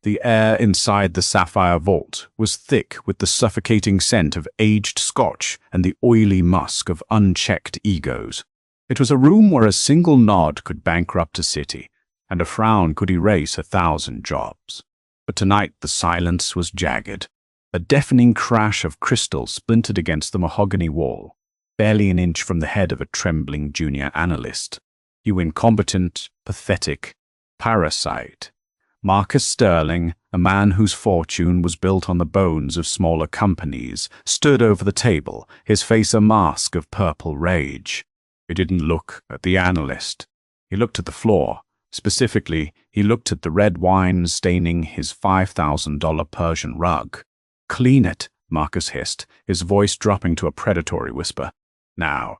The air inside the sapphire vault was thick with the suffocating scent of aged scotch and the oily musk of unchecked egos. It was a room where a single nod could bankrupt a city, and a frown could erase 1,000 jobs. But tonight the silence was jagged. A deafening crash of crystal splintered against the mahogany wall, barely an inch from the head of a trembling junior analyst. You incompetent, pathetic parasite. Marcus Sterling, a man whose fortune was built on the bones of smaller companies, stood over the table, his face a mask of purple rage. He didn't look at the analyst. He looked at the floor. Specifically, he looked at the red wine staining his $5,000 Persian rug. "Clean it," Marcus hissed, his voice dropping to a predatory whisper. Now,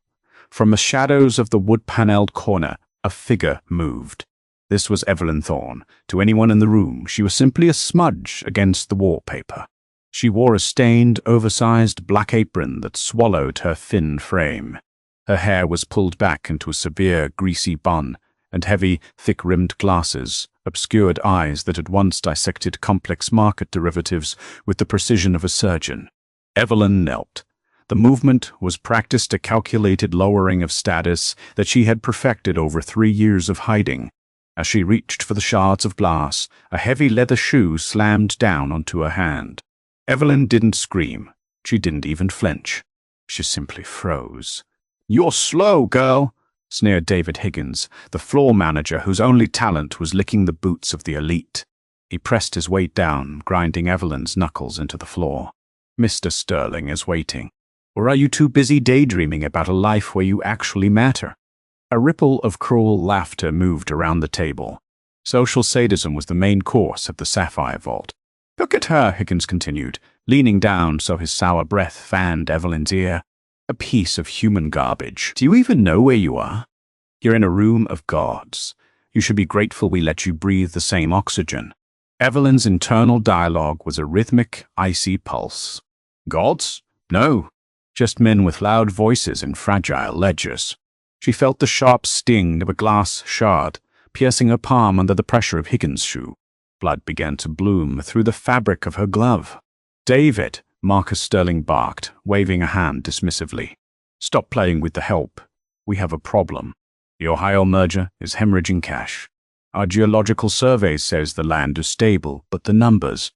from the shadows of the wood-paneled corner, a figure moved. This was Evelyn Thorne. To anyone in the room, she was simply a smudge against the wallpaper. She wore a stained, oversized black apron that swallowed her thin frame. Her hair was pulled back into a severe, greasy bun, and heavy, thick-rimmed glasses obscured eyes that had once dissected complex market derivatives with the precision of a surgeon. Evelyn knelt. The movement was practiced a calculated lowering of status that she had perfected over 3 years of hiding. As she reached for the shards of glass, a heavy leather shoe slammed down onto her hand. Evelyn didn't scream. She didn't even flinch. She simply froze. "You're slow, girl," sneered David Higgins, the floor manager whose only talent was licking the boots of the elite. He pressed his weight down, grinding Evelyn's knuckles into the floor. "Mr. Sterling is waiting. Or are you too busy daydreaming about a life where you actually matter?" A ripple of cruel laughter moved around the table. Social sadism was the main course of the Sapphire Vault. "Look at her," Higgins continued, leaning down so his sour breath fanned Evelyn's ear. "A piece of human garbage. Do you even know where you are? You're in a room of gods. You should be grateful we let you breathe the same oxygen." Evelyn's internal dialogue was a rhythmic, icy pulse. "Gods? No. Just men with loud voices and fragile ledgers." She felt the sharp sting of a glass shard piercing her palm under the pressure of Higgins' shoe. Blood began to bloom through the fabric of her glove. "David," Marcus Sterling barked, waving a hand dismissively. "Stop playing with the help. We have a problem. The Ohio merger is hemorrhaging cash. Our geological survey says the land is stable, but the numbers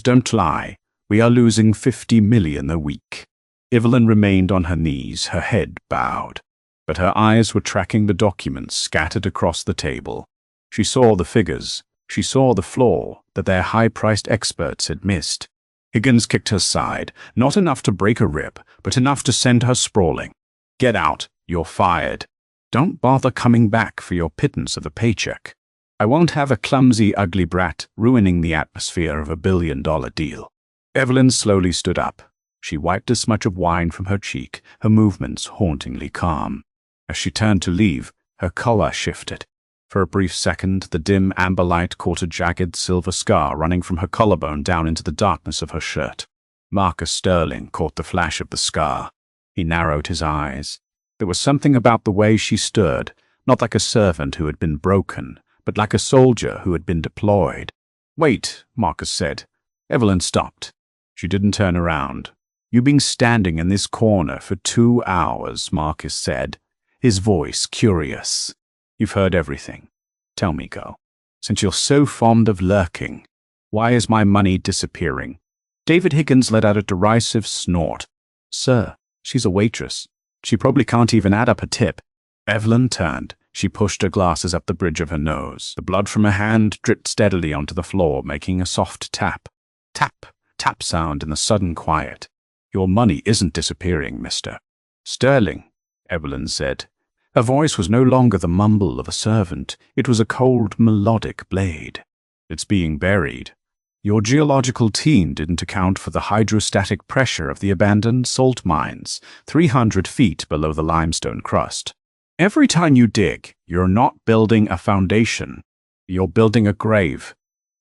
don't lie. We are losing 50 million a week." Evelyn remained on her knees, her head bowed, but her eyes were tracking the documents scattered across the table. She saw the figures. She saw the flaw that their high-priced experts had missed. Higgins kicked her side, not enough to break a rib, but enough to send her sprawling. "Get out. You're fired. Don't bother coming back for your pittance of a paycheck. I won't have a clumsy, ugly brat ruining the atmosphere of a $1 billion deal." Evelyn slowly stood up. She wiped a smudge of wine from her cheek, her movements hauntingly calm. As she turned to leave, her color shifted. For a brief second, the dim amber light caught a jagged silver scar running from her collarbone down into the darkness of her shirt. Marcus Sterling caught the flash of the scar. He narrowed his eyes. There was something about the way she stood, not like a servant who had been broken, but like a soldier who had been deployed. "Wait," Marcus said. Evelyn stopped. She didn't turn around. "You've been standing in this corner for 2 hours," Marcus said, his voice curious. "You've heard everything. Tell me, girl, since you're so fond of lurking, why is my money disappearing?" David Higgins let out a derisive snort. "Sir, she's a waitress. She probably can't even add up a tip." Evelyn turned. She pushed her glasses up the bridge of her nose. The blood from her hand dripped steadily onto the floor, making a soft tap. Tap, tap sound in the sudden quiet. "Your money isn't disappearing, Mr. Sterling," Evelyn said. Her voice was no longer the mumble of a servant. It was a cold, melodic blade. "It's being buried. Your geological team didn't account for the hydrostatic pressure of the abandoned salt mines, 300 feet below the limestone crust. Every time you dig, you're not building a foundation. You're building a grave."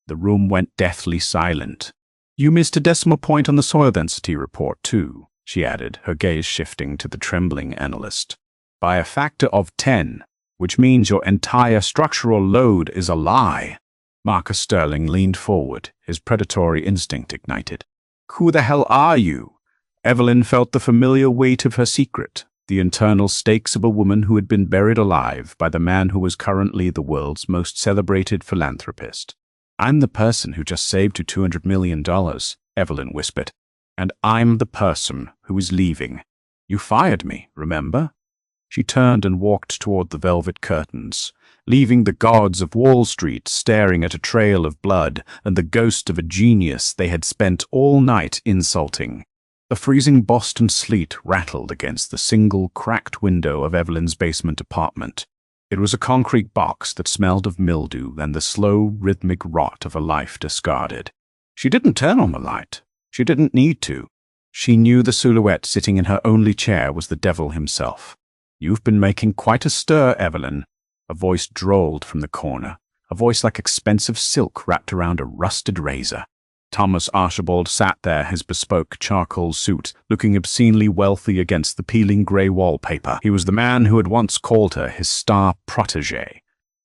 The room went deathly silent. "You missed a decimal point on the soil density report, too," she added, her gaze shifting to the trembling analyst. "By a factor of 10, which means your entire structural load is a lie." Marcus Sterling leaned forward, his predatory instinct ignited. Who the hell are you? Evelyn felt the familiar weight of her secret, the internal stakes of a woman who had been buried alive by the man who was currently the world's most celebrated philanthropist. I'm the person who just saved you $200 million, Evelyn whispered. And I'm the person who is leaving. You fired me, remember? She turned and walked toward the velvet curtains, leaving the gods of Wall Street staring at a trail of blood and the ghost of a genius they had spent all night insulting. The freezing Boston sleet rattled against the single cracked window of Evelyn's basement apartment. It was a concrete box that smelled of mildew and the slow, rhythmic rot of a life discarded. She didn't turn on the light. She didn't need to. She knew the silhouette sitting in her only chair was the devil himself. You've been making quite a stir, Evelyn. A voice drawled from the corner, a voice like expensive silk wrapped around a rusted razor. Thomas Archibald sat there, his bespoke charcoal suit, looking obscenely wealthy against the peeling grey wallpaper. He was the man who had once called her his star protégé,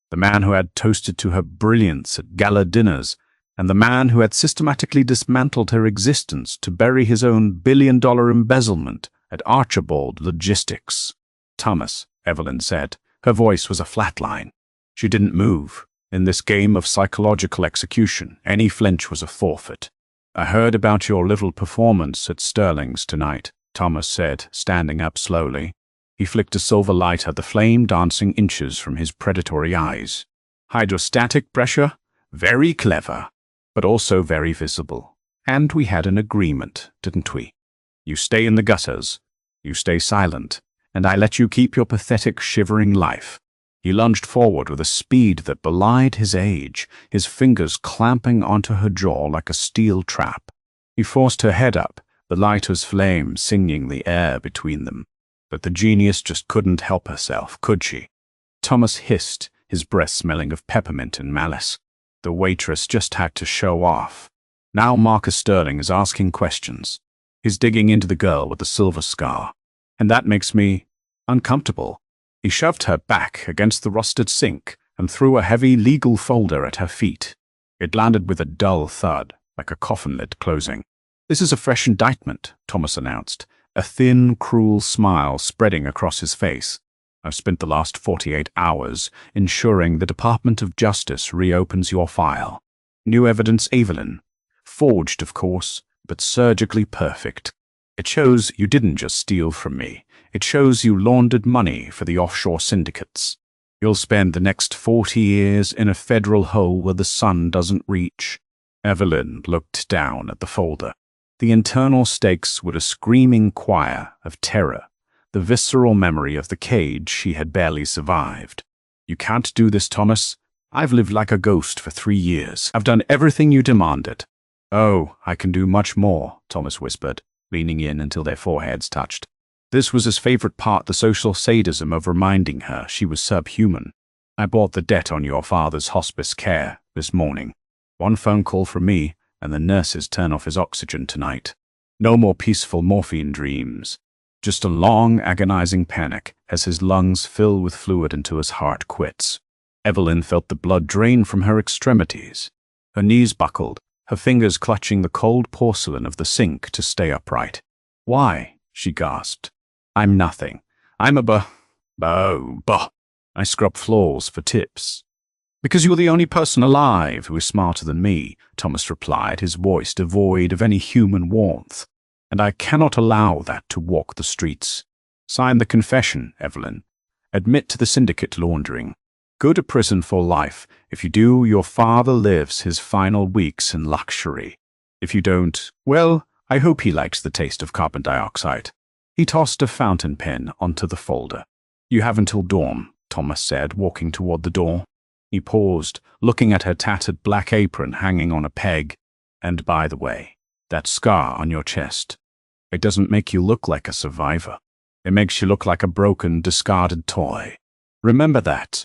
the man who had toasted to her brilliance at gala dinners, and the man who had systematically dismantled her existence to bury his own billion-dollar embezzlement at Archibald Logistics. Thomas, Evelyn said. Her voice was a flat line. She didn't move. In this game of psychological execution, any flinch was a forfeit. I heard about your little performance at Sterling's tonight, Thomas said, standing up slowly. He flicked a silver light at the flame dancing inches from his predatory eyes. Hydrostatic pressure? Very clever, but also very visible. And we had an agreement, didn't we? You stay in the gutters. You stay silent. And I let you keep your pathetic, shivering life. He lunged forward with a speed that belied his age, his fingers clamping onto her jaw like a steel trap. He forced her head up, the lighter's flame singing the air between them. But the genius just couldn't help herself, could she? Thomas hissed, his breath smelling of peppermint and malice. The waitress just had to show off. Now Marcus Sterling is asking questions. He's digging into the girl with the silver scar. And that makes me uncomfortable. He shoved her back against the rusted sink and threw a heavy legal folder at her feet. It landed with a dull thud, like a coffin lid closing. This is a fresh indictment, Thomas announced, a thin, cruel smile spreading across his face. I've spent the last 48 hours ensuring the Department of Justice reopens your file. New evidence, Evelyn. Forged, of course, but surgically perfect. It shows you didn't just steal from me. It shows you laundered money for the offshore syndicates. You'll spend the next 40 years in a federal hole where the sun doesn't reach. Evelyn looked down at the folder. The internal stakes were a screaming choir of terror, the visceral memory of the cage she had barely survived. You can't do this, Thomas. I've lived like a ghost for 3 years. I've done everything you demanded. Oh, I can do much more, Thomas whispered, leaning in until their foreheads touched. This was his favorite part, the social sadism of reminding her she was subhuman. I bought the debt on your father's hospice care this morning. One phone call from me, and the nurses turn off his oxygen tonight. No more peaceful morphine dreams. Just a long, agonizing panic as his lungs fill with fluid until his heart quits. Evelyn felt the blood drain from her extremities. Her knees buckled, her fingers clutching the cold porcelain of the sink to stay upright. Why? She gasped. I'm nothing. I'm a I scrub floors for tips. Because you're the only person alive who is smarter than me, Thomas replied, his voice devoid of any human warmth. And I cannot allow that to walk the streets. Sign the confession, Evelyn. Admit to the syndicate laundering. Go to prison for life. If you do, your father lives his final weeks in luxury. If you don't, well, I hope he likes the taste of carbon dioxide. He tossed a fountain pen onto the folder. You have until dawn, Thomas said, walking toward the door. He paused, looking at her tattered black apron hanging on a peg. And by the way, that scar on your chest, it doesn't make you look like a survivor. It makes you look like a broken, discarded toy. Remember that.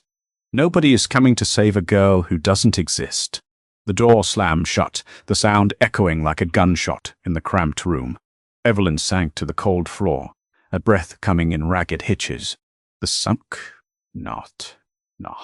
Nobody is coming to save a girl who doesn't exist. The door slammed shut, the sound echoing like a gunshot in the cramped room. Evelyn sank to the cold floor, her breath coming in ragged hitches. The sunk? Not. No.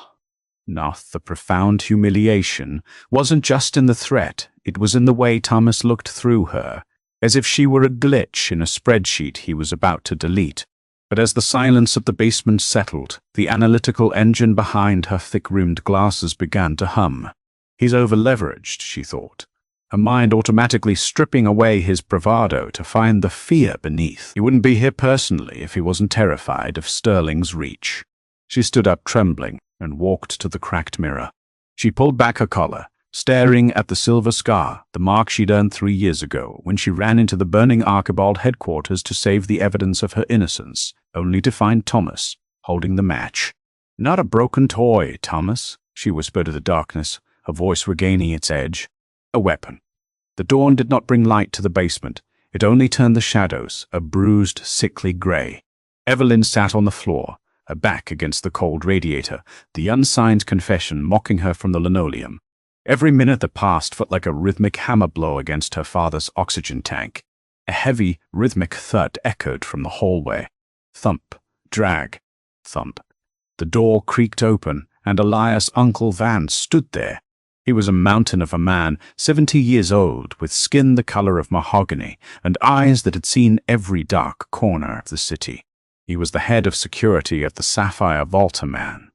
Not the profound humiliation wasn't just in the threat, it was in the way Thomas looked through her, as if she were a glitch in a spreadsheet he was about to delete. But as the silence of the basement settled, the analytical engine behind her thick-rimmed glasses began to hum. He's over-leveraged, she thought, her mind automatically stripping away his bravado to find the fear beneath. He wouldn't be here personally if he wasn't terrified of Sterling's reach. She stood up trembling and walked to the cracked mirror. She pulled back her collar, staring at the silver scar, the mark she'd earned 3 years ago when she ran into the burning Archibald headquarters to save the evidence of her innocence, only to find Thomas holding the match. "Not a broken toy, Thomas," she whispered to the darkness, her voice regaining its edge. A weapon. The dawn did not bring light to the basement. It only turned the shadows, a bruised, sickly gray. Evelyn sat on the floor, her back against the cold radiator, the unsigned confession mocking her from the linoleum. Every minute that passed felt like a rhythmic hammer blow against her father's oxygen tank. A heavy, rhythmic thud echoed from the hallway. Thump, drag, thump. The door creaked open, and Elias' Uncle Vance stood there. He was a mountain of a man, 70 years old, with skin the color of mahogany and eyes that had seen every dark corner of the city. He was the head of security at the Sapphire Vault, man.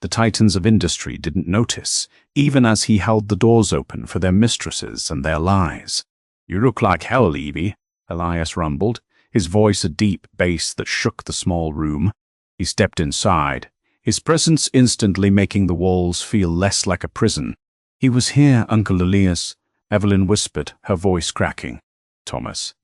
The titans of industry didn't notice, even as he held the doors open for their mistresses and their lies. "You look like hell, Evie," Elias rumbled, his voice a deep bass that shook the small room. He stepped inside, his presence instantly making the walls feel less like a prison. "He was here, Uncle Elias," Evelyn whispered, her voice cracking. "Thomas.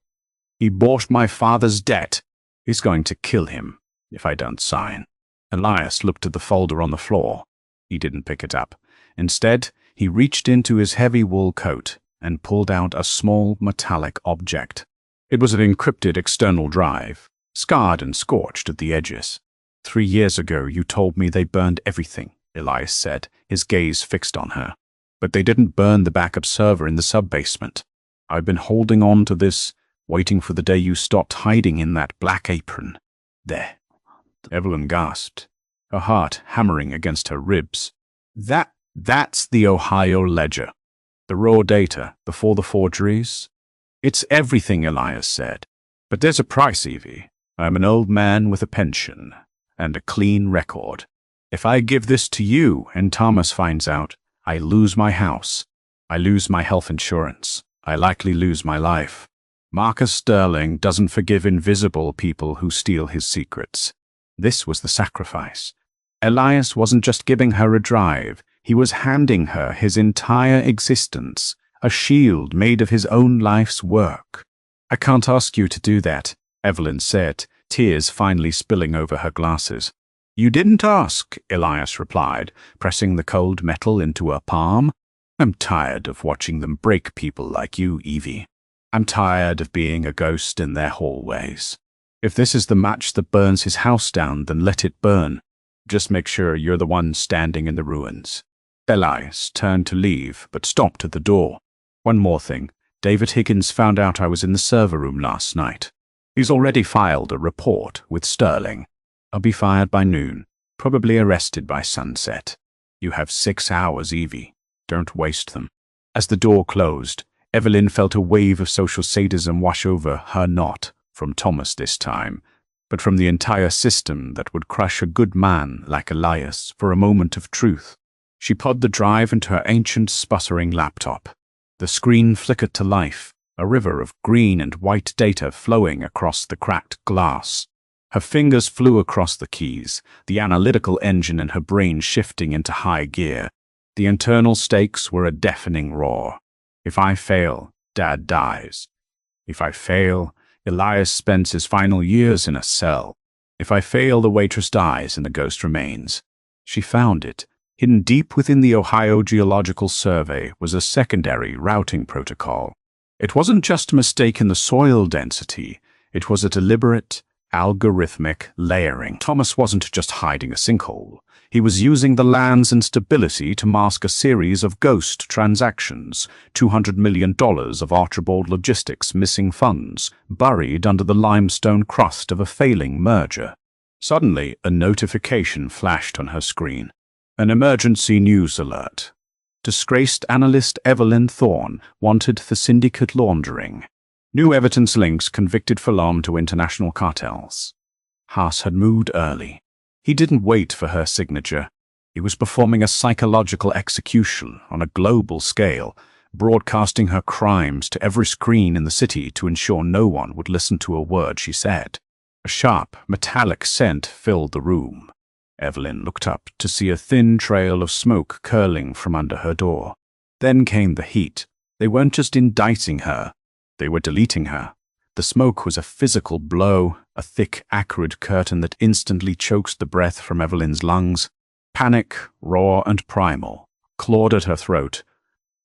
He bought my father's debt. He's going to kill him if I don't sign." Elias looked at the folder on the floor. He didn't pick it up. Instead, he reached into his heavy wool coat and pulled out a small metallic object. It was an encrypted external drive, scarred and scorched at the edges. "3 years ago you told me they burned everything," Elias said, his gaze fixed on her. "But they didn't burn the backup server in the sub-basement. I've been holding on to this, waiting for the day you stopped hiding in that black apron. There." Evelyn gasped, her heart hammering against her ribs. That's the Ohio ledger. The raw data, before the forgeries. "It's everything," Elias said. "But there's a price, Evie. I'm an old man with a pension and a clean record. If I give this to you and Thomas finds out, I lose my house. I lose my health insurance. I likely lose my life. Marcus Sterling doesn't forgive invisible people who steal his secrets." This was the sacrifice. Elias wasn't just giving her a drive, he was handing her his entire existence, a shield made of his own life's work. "I can't ask you to do that," Evelyn said, tears finally spilling over her glasses. "You didn't ask," Elias replied, pressing the cold metal into her palm. "I'm tired of watching them break people like you, Evie. I'm tired of being a ghost in their hallways. If this is the match that burns his house down, then let it burn. Just make sure you're the one standing in the ruins." Elias turned to leave, but stopped at the door. "One more thing. David Higgins found out I was in the server room last night. He's already filed a report with Sterling. I'll be fired by noon, probably arrested by sunset. You have 6 hours, Evie. Don't waste them." As the door closed, Evelyn felt a wave of social sadism wash over her, not from Thomas this time, but from the entire system that would crush a good man like Elias for a moment of truth. She plugged the drive into her ancient, sputtering laptop. The screen flickered to life, a river of green and white data flowing across the cracked glass. Her fingers flew across the keys, the analytical engine in her brain shifting into high gear. The internal stakes were a deafening roar. If I fail, Dad dies. If I fail, Elias spends his final years in a cell. If I fail, the waitress dies and the ghost remains. She found it. Hidden deep within the Ohio Geological Survey was a secondary routing protocol. It wasn't just a mistake in the soil density. It was a deliberate, algorithmic layering. Thomas wasn't just hiding a sinkhole. He was using the land's instability to mask a series of ghost transactions, $200 million of Archibald Logistics' missing funds, buried under the limestone crust of a failing merger. Suddenly, a notification flashed on her screen. An emergency news alert. Disgraced analyst Evelyn Thorne wanted for syndicate laundering. New evidence links convicted Falam to international cartels. Haas had moved early. He didn't wait for her signature. He was performing a psychological execution on a global scale, broadcasting her crimes to every screen in the city to ensure no one would listen to a word she said. A sharp, metallic scent filled the room. Evelyn looked up to see a thin trail of smoke curling from under her door. Then came the heat. They weren't just indicting her, they were deleting her. The smoke was a physical blow, a thick, acrid curtain that instantly choked the breath from Evelyn's lungs. Panic, raw and primal, clawed at her throat.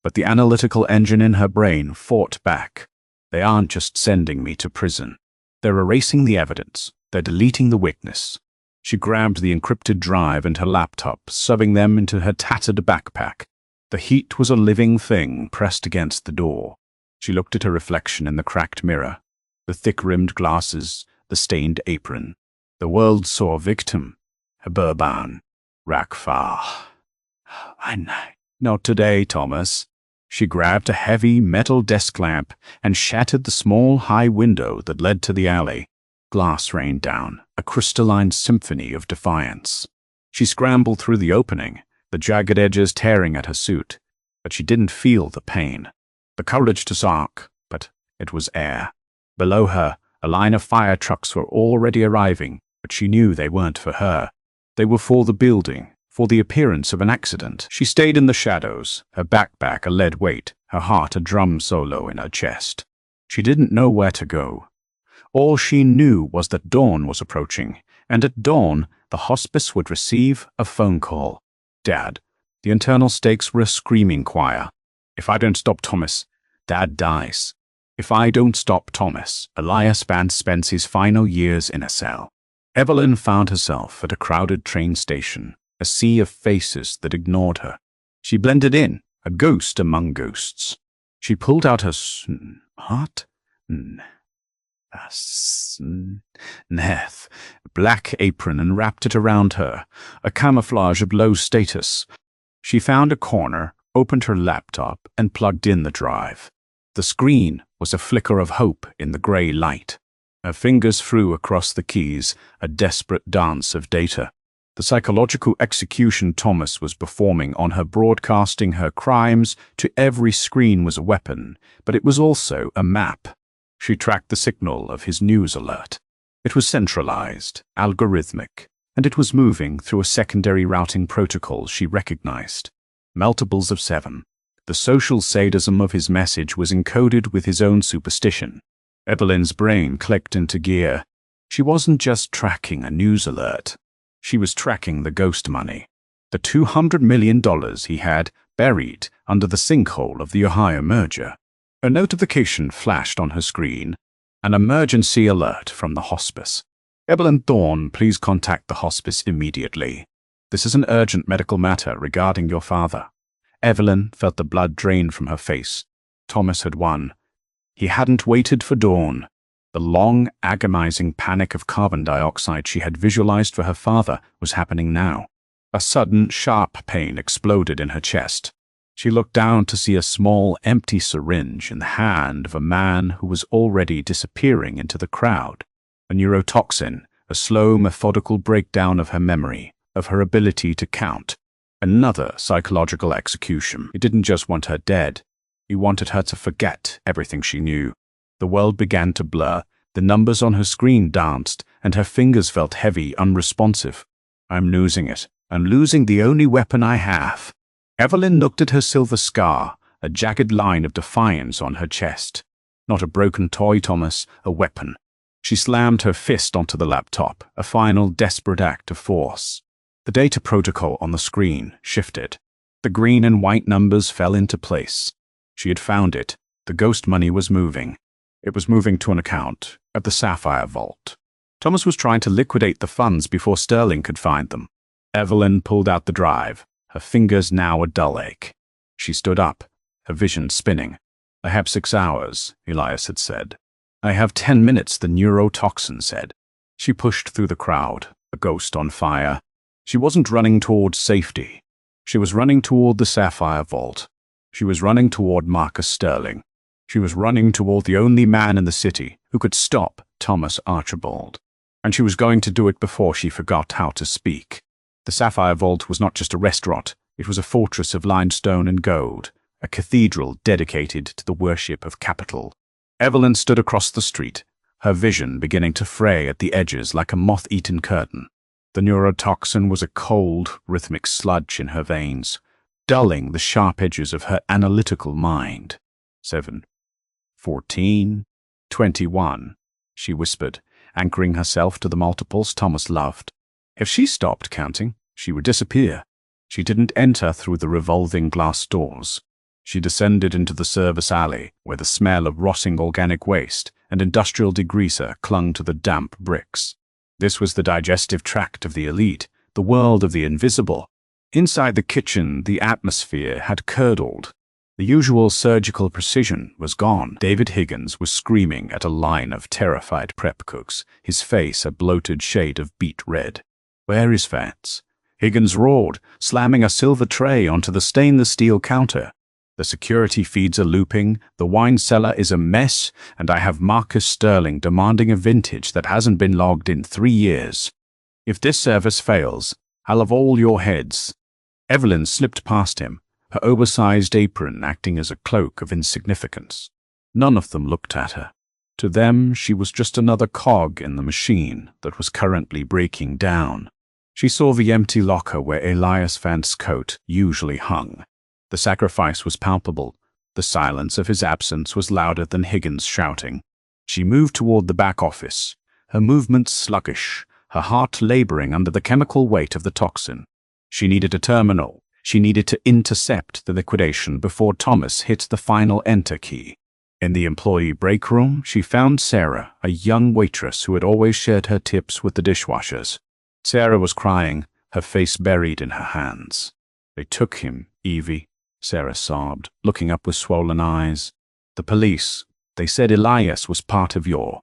But the analytical engine in her brain fought back. They aren't just sending me to prison. They're erasing the evidence. They're deleting the witness. She grabbed the encrypted drive and her laptop, shoving them into her tattered backpack. The heat was a living thing pressed against the door. She looked at her reflection in the cracked mirror. The thick-rimmed glasses, the stained apron. The world saw a victim. A Burban. Rakfar. Not today, Thomas. She grabbed a heavy metal desk lamp and shattered the small high window that led to the alley. Glass rained down, a crystalline symphony of defiance. She scrambled through the opening, the jagged edges tearing at her suit, but she didn't feel the pain. The courage to sark, but it was air. Below her, a line of fire trucks were already arriving, but she knew they weren't for her. They were for the building, for the appearance of an accident. She stayed in the shadows, her backpack a lead weight, her heart a drum solo in her chest. She didn't know where to go. All she knew was that dawn was approaching, and at dawn, the hospice would receive a phone call. Dad. The internal stakes were a screaming choir. If I don't stop Thomas, Dad dies. If I don't stop Thomas, Elias Vance spends his final years in a cell. Evelyn found herself at a crowded train station, a sea of faces that ignored her. She blended in, a ghost among ghosts. She pulled out her black apron and wrapped it around her, a camouflage of low status. She found a corner, opened her laptop, and plugged in the drive. The screen was a flicker of hope in the grey light. Her fingers flew across the keys, a desperate dance of data. The psychological execution Thomas was performing on her, broadcasting her crimes to every screen, was a weapon, but it was also a map. She tracked the signal of his news alert. It was centralized, algorithmic, and it was moving through a secondary routing protocol she recognized. Multiples of 7. The social sadism of his message was encoded with his own superstition. Evelyn's brain clicked into gear. She wasn't just tracking a news alert. She was tracking the ghost money. The $200 million he had buried under the sinkhole of the Ohio merger. A notification flashed on her screen. An emergency alert from the hospice. Evelyn Thorne, please contact the hospice immediately. This is an urgent medical matter regarding your father. Evelyn felt the blood drain from her face. Thomas had won. He hadn't waited for dawn. The long, agonizing panic of carbon dioxide she had visualized for her father was happening now. A sudden, sharp pain exploded in her chest. She looked down to see a small, empty syringe in the hand of a man who was already disappearing into the crowd. A neurotoxin, a slow, methodical breakdown of her memory, of her ability to count. Another psychological execution. He didn't just want her dead. He wanted her to forget everything she knew. The world began to blur. The numbers on her screen danced, and her fingers felt heavy, unresponsive. I'm losing it. I'm losing the only weapon I have. Evelyn looked at her silver scar, a jagged line of defiance on her chest. Not a broken toy, Thomas, a weapon. She slammed her fist onto the laptop, a final desperate act of force. The data protocol on the screen shifted. The green and white numbers fell into place. She had found it. The ghost money was moving. It was moving to an account at the Sapphire Vault. Thomas was trying to liquidate the funds before Sterling could find them. Evelyn pulled out the drive, her fingers now a dull ache. She stood up, her vision spinning. I have 6 hours, Elias had said. I have 10 minutes, the neurotoxin said. She pushed through the crowd, a ghost on fire. She wasn't running towards safety. She was running toward the Sapphire Vault. She was running toward Marcus Sterling. She was running toward the only man in the city who could stop Thomas Archibald. And she was going to do it before she forgot how to speak. The Sapphire Vault was not just a restaurant. It was a fortress of limestone and gold, a cathedral dedicated to the worship of capital. Evelyn stood across the street, her vision beginning to fray at the edges like a moth-eaten curtain. The neurotoxin was a cold, rhythmic sludge in her veins, dulling the sharp edges of her analytical mind. 7, 14, 21, she whispered, anchoring herself to the multiples Thomas loved. If she stopped counting, she would disappear. She didn't enter through the revolving glass doors. She descended into the service alley, where the smell of rotting organic waste and industrial degreaser clung to the damp bricks. This was the digestive tract of the elite, the world of the invisible. Inside the kitchen, the atmosphere had curdled. The usual surgical precision was gone. David Higgins was screaming at a line of terrified prep cooks, his face a bloated shade of beet red. "Where is Vance?" Higgins roared, slamming a silver tray onto the stainless steel counter. "The security feeds are looping, the wine cellar is a mess, and I have Marcus Sterling demanding a vintage that hasn't been logged in 3 years. If this service fails, I'll have all your heads." Evelyn slipped past him, her oversized apron acting as a cloak of insignificance. None of them looked at her. To them, she was just another cog in the machine that was currently breaking down. She saw the empty locker where Elias Vance's coat usually hung. The sacrifice was palpable. The silence of his absence was louder than Higgins' shouting. She moved toward the back office, her movements sluggish, her heart laboring under the chemical weight of the toxin. She needed a terminal. She needed to intercept the liquidation before Thomas hit the final enter key. In the employee break room, she found Sarah, a young waitress who had always shared her tips with the dishwashers. Sarah was crying, her face buried in her hands. "They took him, Evie," Sarah sobbed, looking up with swollen eyes. "The police, they said Elias was part of your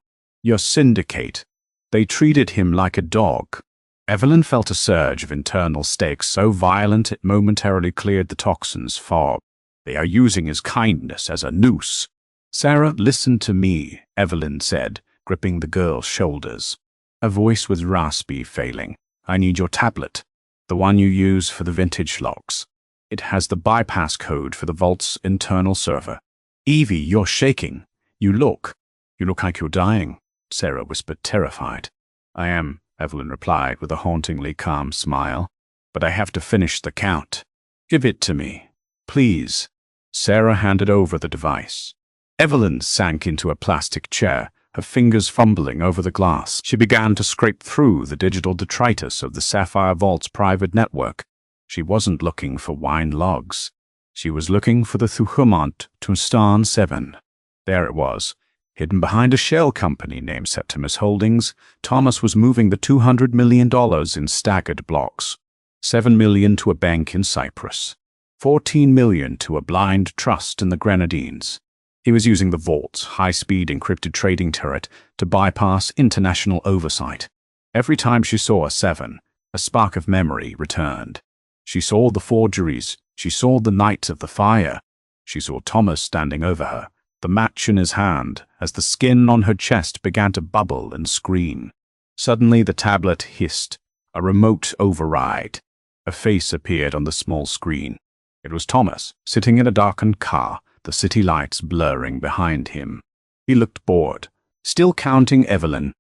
syndicate. They treated him like a dog." Evelyn felt a surge of internal stakes so violent it momentarily cleared the toxin's fog. "They are using his kindness as a noose." "Sarah, listen to me," Evelyn said, gripping the girl's shoulders. Her voice was raspy, failing. "I need your tablet, the one you use for the vintage logs. It has the bypass code for the vault's internal server." "Evie, you're shaking. You look like you're dying," Sarah whispered, terrified. "I am," Evelyn replied with a hauntingly calm smile. "But I have to finish the count." "Give it to me, please." Sarah handed over the device. Evelyn sank into a plastic chair, her fingers fumbling over the glass. She began to scrape through the digital detritus of the Sapphire Vault's private network. She wasn't looking for wine logs. She was looking for the Thuhumant Tustan 7. There it was. Hidden behind a shell company named Septimus Holdings, Thomas was moving the $200 million in staggered blocks. $7 million to a bank in Cyprus. $14 million to a blind trust in the Grenadines. He was using the vault's high-speed encrypted trading turret to bypass international oversight. Every time she saw a 7, a spark of memory returned. She saw the forgeries. She saw the night of the fire. She saw Thomas standing over her, the match in his hand, as the skin on her chest began to bubble and scream. Suddenly the tablet hissed, a remote override. A face appeared on the small screen. It was Thomas, sitting in a darkened car, the city lights blurring behind him. He looked bored. "Still counting, Evelyn?"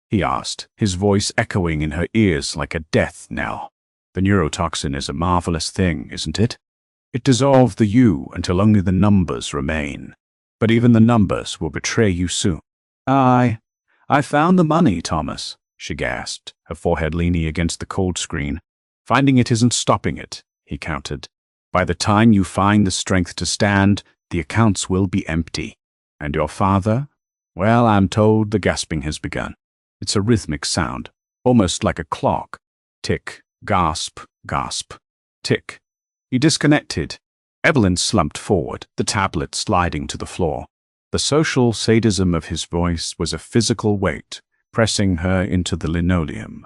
he asked, his voice echoing in her ears like a death knell. "The neurotoxin is a marvelous thing, isn't it? It dissolved the you until only the numbers remain. But even the numbers will betray you soon." I found the money, Thomas," she gasped, her forehead leaning against the cold screen. "Finding it isn't stopping it," he countered. "By the time you find the strength to stand, the accounts will be empty. And your father? Well, I'm told the gasping has begun. It's a rhythmic sound, almost like a clock. Tick, gasp, gasp, tick." He disconnected. Evelyn slumped forward, the tablet sliding to the floor. The social sadism of his voice was a physical weight, pressing her into the linoleum.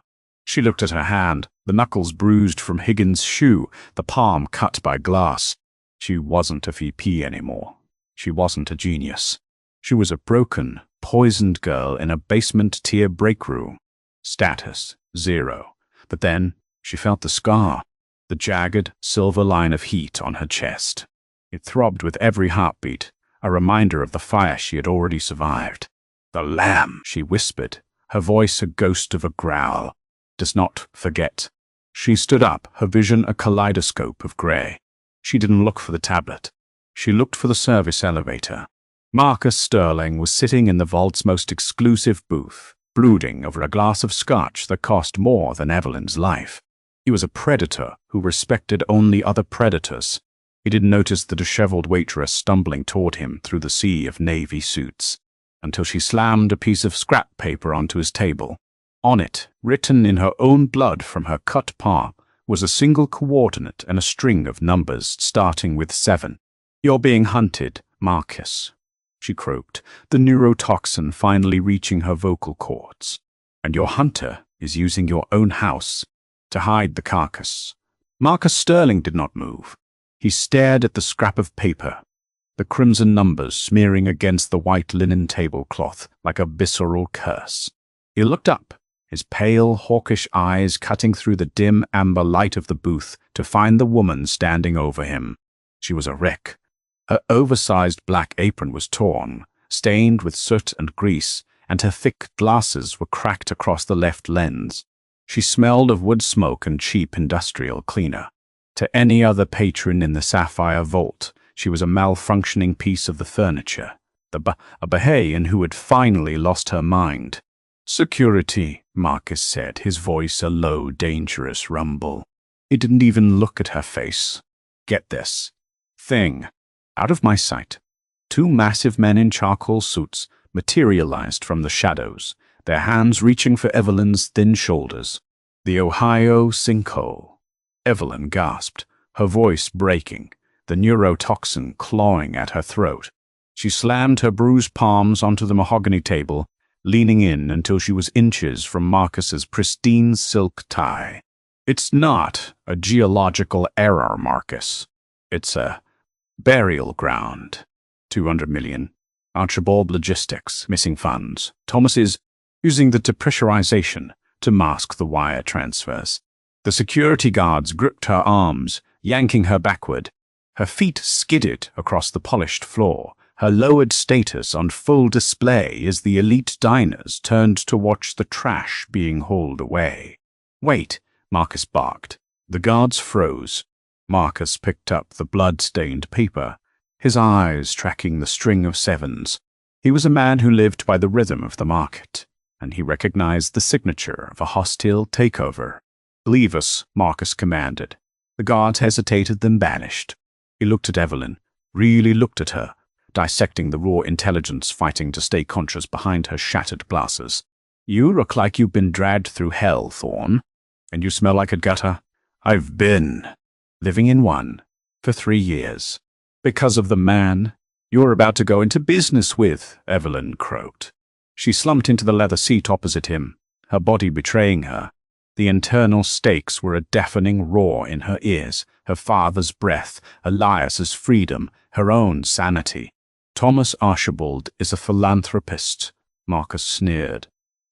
She looked at her hand, the knuckles bruised from Higgins' shoe, the palm cut by glass. She wasn't a VP anymore. She wasn't a genius. She was a broken, poisoned girl in a basement-tier break room. Status, 0. But then she felt the scar, the jagged, silver line of heat on her chest. It throbbed with every heartbeat, a reminder of the fire she had already survived. "The lamb," she whispered, her voice a ghost of a growl. "Does not forget." She stood up, her vision a kaleidoscope of grey. She didn't look for the tablet. She looked for the service elevator. Marcus Sterling was sitting in the vault's most exclusive booth, brooding over a glass of scotch that cost more than Evelyn's life. He was a predator who respected only other predators. He didn't notice the disheveled waitress stumbling toward him through the sea of navy suits, until she slammed a piece of scrap paper onto his table. On it, written in her own blood from her cut palm, was a single coordinate and a string of numbers starting with 7. "You're being hunted, Marcus," she croaked, the neurotoxin finally reaching her vocal cords. "And your hunter is using your own house to hide the carcass." Marcus Sterling did not move. He stared at the scrap of paper, the crimson numbers smearing against the white linen tablecloth like a visceral curse. He looked up, his pale, hawkish eyes cutting through the dim amber light of the booth to find the woman standing over him. She was a wreck. Her oversized black apron was torn, stained with soot and grease, and her thick glasses were cracked across the left lens. She smelled of wood smoke and cheap industrial cleaner. To any other patron in the Sapphire Vault, she was a malfunctioning piece of the furniture, a Bahamian who had finally lost her mind. "Security," Marcus said, his voice a low, dangerous rumble. He didn't even look at her face. "Get this. Thing. Out of my sight." 2 massive men in charcoal suits materialized from the shadows, their hands reaching for Evelyn's thin shoulders. "The Ohio sinkhole." Evelyn gasped, her voice breaking, the neurotoxin clawing at her throat. She slammed her bruised palms onto the mahogany table, leaning in until she was inches from Marcus's pristine silk tie. "It's not a geological error, Marcus. It's a burial ground. 200 million. Archibald Logistics, missing funds. Thomas is using the depressurization to mask the wire transfers." The security guards gripped her arms, yanking her backward. Her feet skidded across the polished floor, her lowered status on full display as the elite diners turned to watch the trash being hauled away. "Wait," Marcus barked. The guards froze. Marcus picked up the blood-stained paper, his eyes tracking the string of 7s. He was a man who lived by the rhythm of the market, and he recognized the signature of a hostile takeover. "Leave us," Marcus commanded. The guards hesitated, then vanished. He looked at Evelyn, really looked at her, dissecting the raw intelligence fighting to stay conscious behind her shattered glasses. "You look like you've been dragged through hell, Thorne. And you smell like a gutter. I've been living in one for 3 years. Because of the man you're about to go into business with," Evelyn croaked. She slumped into the leather seat opposite him, her body betraying her. The internal stakes were a deafening roar in her ears, her father's breath, Elias's freedom, her own sanity. "Thomas Archibald is a philanthropist," Marcus sneered,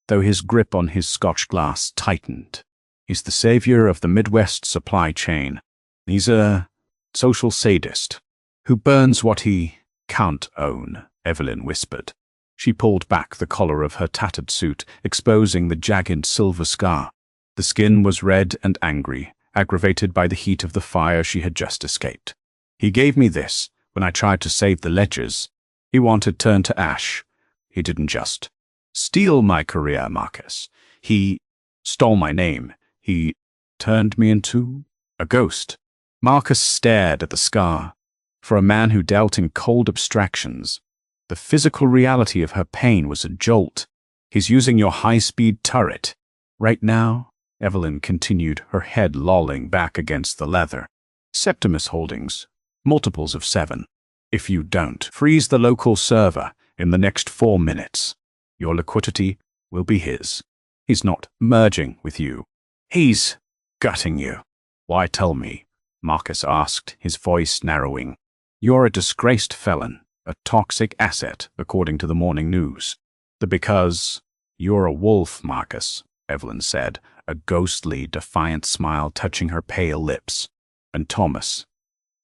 though his grip on his scotch glass tightened. "He's the savior of the Midwest supply chain. He's a social sadist who burns what he can't own," Evelyn whispered. She pulled back the collar of her tattered suit, exposing the jagged silver scar. The skin was red and angry, aggravated by the heat of the fire she had just escaped. "He gave me this when I tried to save the ledgers. He wanted turned to ash. He didn't just steal my career, Marcus. He stole my name. He turned me into a ghost." Marcus stared at the scar. For a man who dealt in cold abstractions, the physical reality of her pain was a jolt. "He's using your high-speed turret. Right now," Evelyn continued, her head lolling back against the leather. "Septimus Holdings, multiples of 7. If you don't freeze the local server in the next 4 minutes, your liquidity will be his. He's not merging with you. He's gutting you. Why tell me? Marcus asked, his voice narrowing. You're a disgraced felon, a toxic asset, according to the morning news. Because you're a wolf, Marcus, Evelyn said, a ghostly, defiant smile touching her pale lips. And Thomas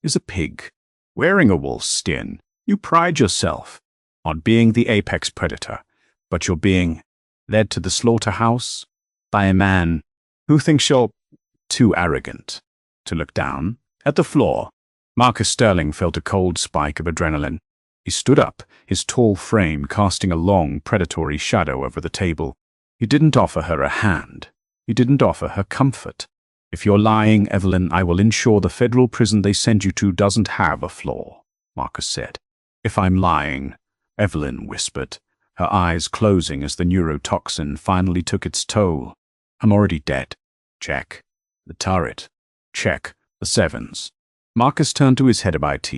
is a pig. Wearing a wolf's skin, you pride yourself on being the apex predator, but you're being led to the slaughterhouse by a man who thinks you're too arrogant to look down at the floor. Marcus Sterling felt a cold spike of adrenaline. He stood up, his tall frame casting a long, predatory shadow over the table. He didn't offer her a hand. He didn't offer her comfort. If you're lying, Evelyn, I will ensure the federal prison they send you to doesn't have a floor, Marcus said. If I'm lying, Evelyn whispered, her eyes closing as the neurotoxin finally took its toll. I'm already dead. Check. The turret. Check. The sevens. Marcus turned to his head of IT,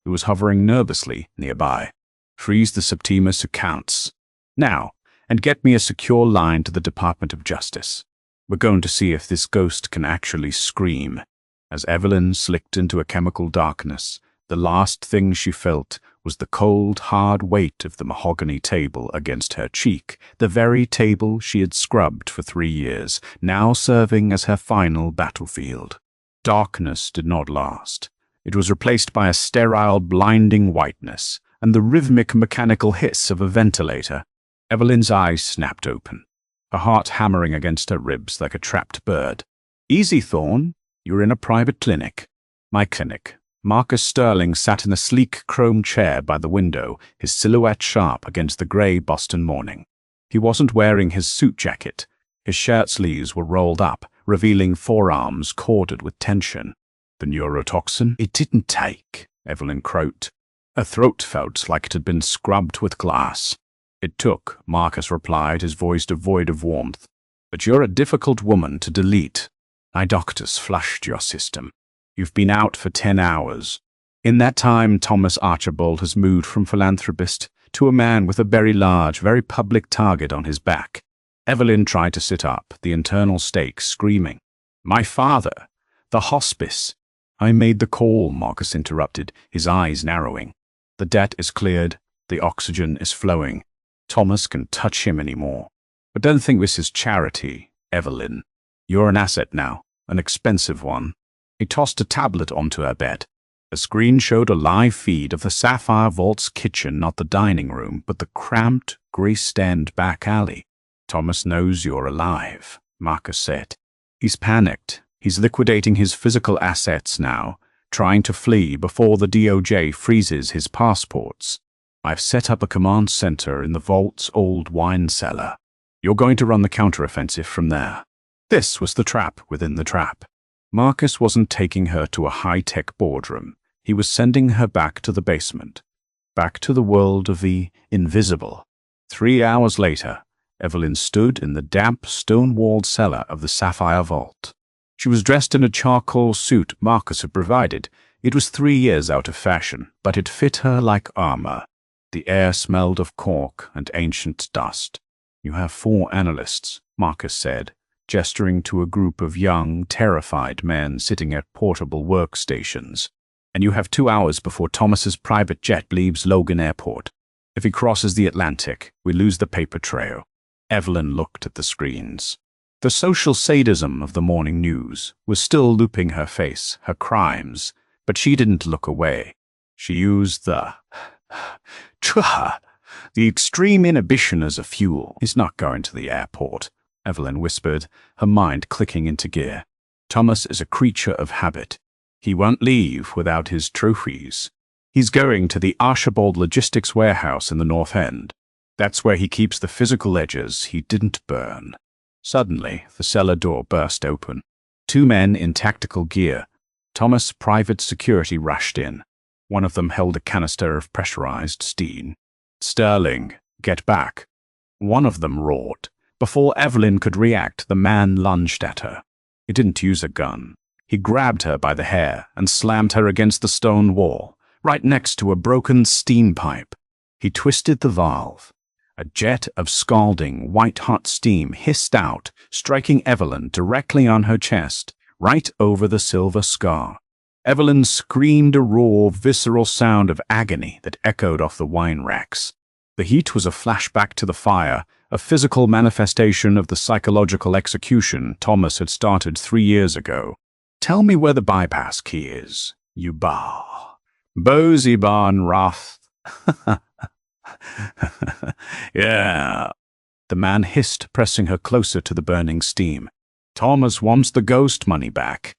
who was hovering nervously nearby. Freeze the Septimus accounts. Now, and get me a secure line to the Department of Justice. We're going to see if this ghost can actually scream. As Evelyn slipped into a chemical darkness, the last thing she felt was the cold, hard weight of the mahogany table against her cheek, the very table she had scrubbed for 3 years, now serving as her final battlefield. Darkness did not last. It was replaced by a sterile, blinding whiteness and the rhythmic mechanical hiss of a ventilator. Evelyn's eyes snapped open, her heart hammering against her ribs like a trapped bird. Easy, Thorne. You're in a private clinic. My clinic. Marcus Sterling sat in a sleek chrome chair by the window, his silhouette sharp against the grey Boston morning. He wasn't wearing his suit jacket. His shirt sleeves were rolled up, revealing forearms corded with tension. The neurotoxin? It didn't take, Evelyn croaked. Her throat felt like it had been scrubbed with glass. It took, Marcus replied, his voice devoid of warmth. But you're a difficult woman to delete. My doctors flushed your system. You've been out for 10 hours. In that time, Thomas Archibald has moved from philanthropist to a man with a very large, very public target on his back. Evelyn tried to sit up, the internal stakes screaming. My father, the hospice. I made the call, Marcus interrupted, his eyes narrowing. The debt is cleared, the oxygen is flowing. Thomas can touch him anymore. But don't think this is charity, Evelyn. You're an asset now, an expensive one. He tossed a tablet onto her bed. The screen showed a live feed of the Sapphire Vault's kitchen, not the dining room, but the cramped, grease-stained back alley. Thomas knows you're alive, Marcus said. He's panicked. He's liquidating his physical assets now, trying to flee before the DOJ freezes his passports. I've set up a command center in the Vault's old wine cellar. You're going to run the counteroffensive from there. This was the trap within the trap. Marcus wasn't taking her to a high-tech boardroom. He was sending her back to the basement, back to the world of the invisible. 3 hours later, Evelyn stood in the damp, stone-walled cellar of the Sapphire Vault. She was dressed in a charcoal suit Marcus had provided. It was 3 years out of fashion, but it fit her like armor. The air smelled of cork and ancient dust. You have 4 analysts, Marcus said, gesturing to a group of young, terrified men sitting at portable workstations. And you have 2 hours before Thomas's private jet leaves Logan Airport. If he crosses the Atlantic, we lose the paper trail. Evelyn looked at the screens. The social sadism of the morning news was still looping her face, her crimes, but she didn't look away. She used the extreme inhibition as a fuel. He's not going to the airport, Evelyn whispered, her mind clicking into gear. Thomas is a creature of habit. He won't leave without his trophies. He's going to the Archibald Logistics Warehouse in the North End. That's where he keeps the physical ledgers he didn't burn. Suddenly, the cellar door burst open. 2 men in tactical gear. Thomas' private security rushed in. One of them held a canister of pressurized steam. Sterling, get back. One of them roared. Before Evelyn could react, the man lunged at her. He didn't use a gun. He grabbed her by the hair and slammed her against the stone wall, right next to a broken steam pipe. He twisted the valve. A jet of scalding, white-hot steam hissed out, striking Evelyn directly on her chest, right over the silver scar. Evelyn screamed a raw, visceral sound of agony that echoed off the wine racks. The heat was a flashback to the fire, a physical manifestation of the psychological execution Thomas had started 3 years ago. "Tell me where the bypass key is, you bar. Bosey barn wrath." "Yeah," the man hissed, pressing her closer to the burning steam. "Thomas wants the ghost money back."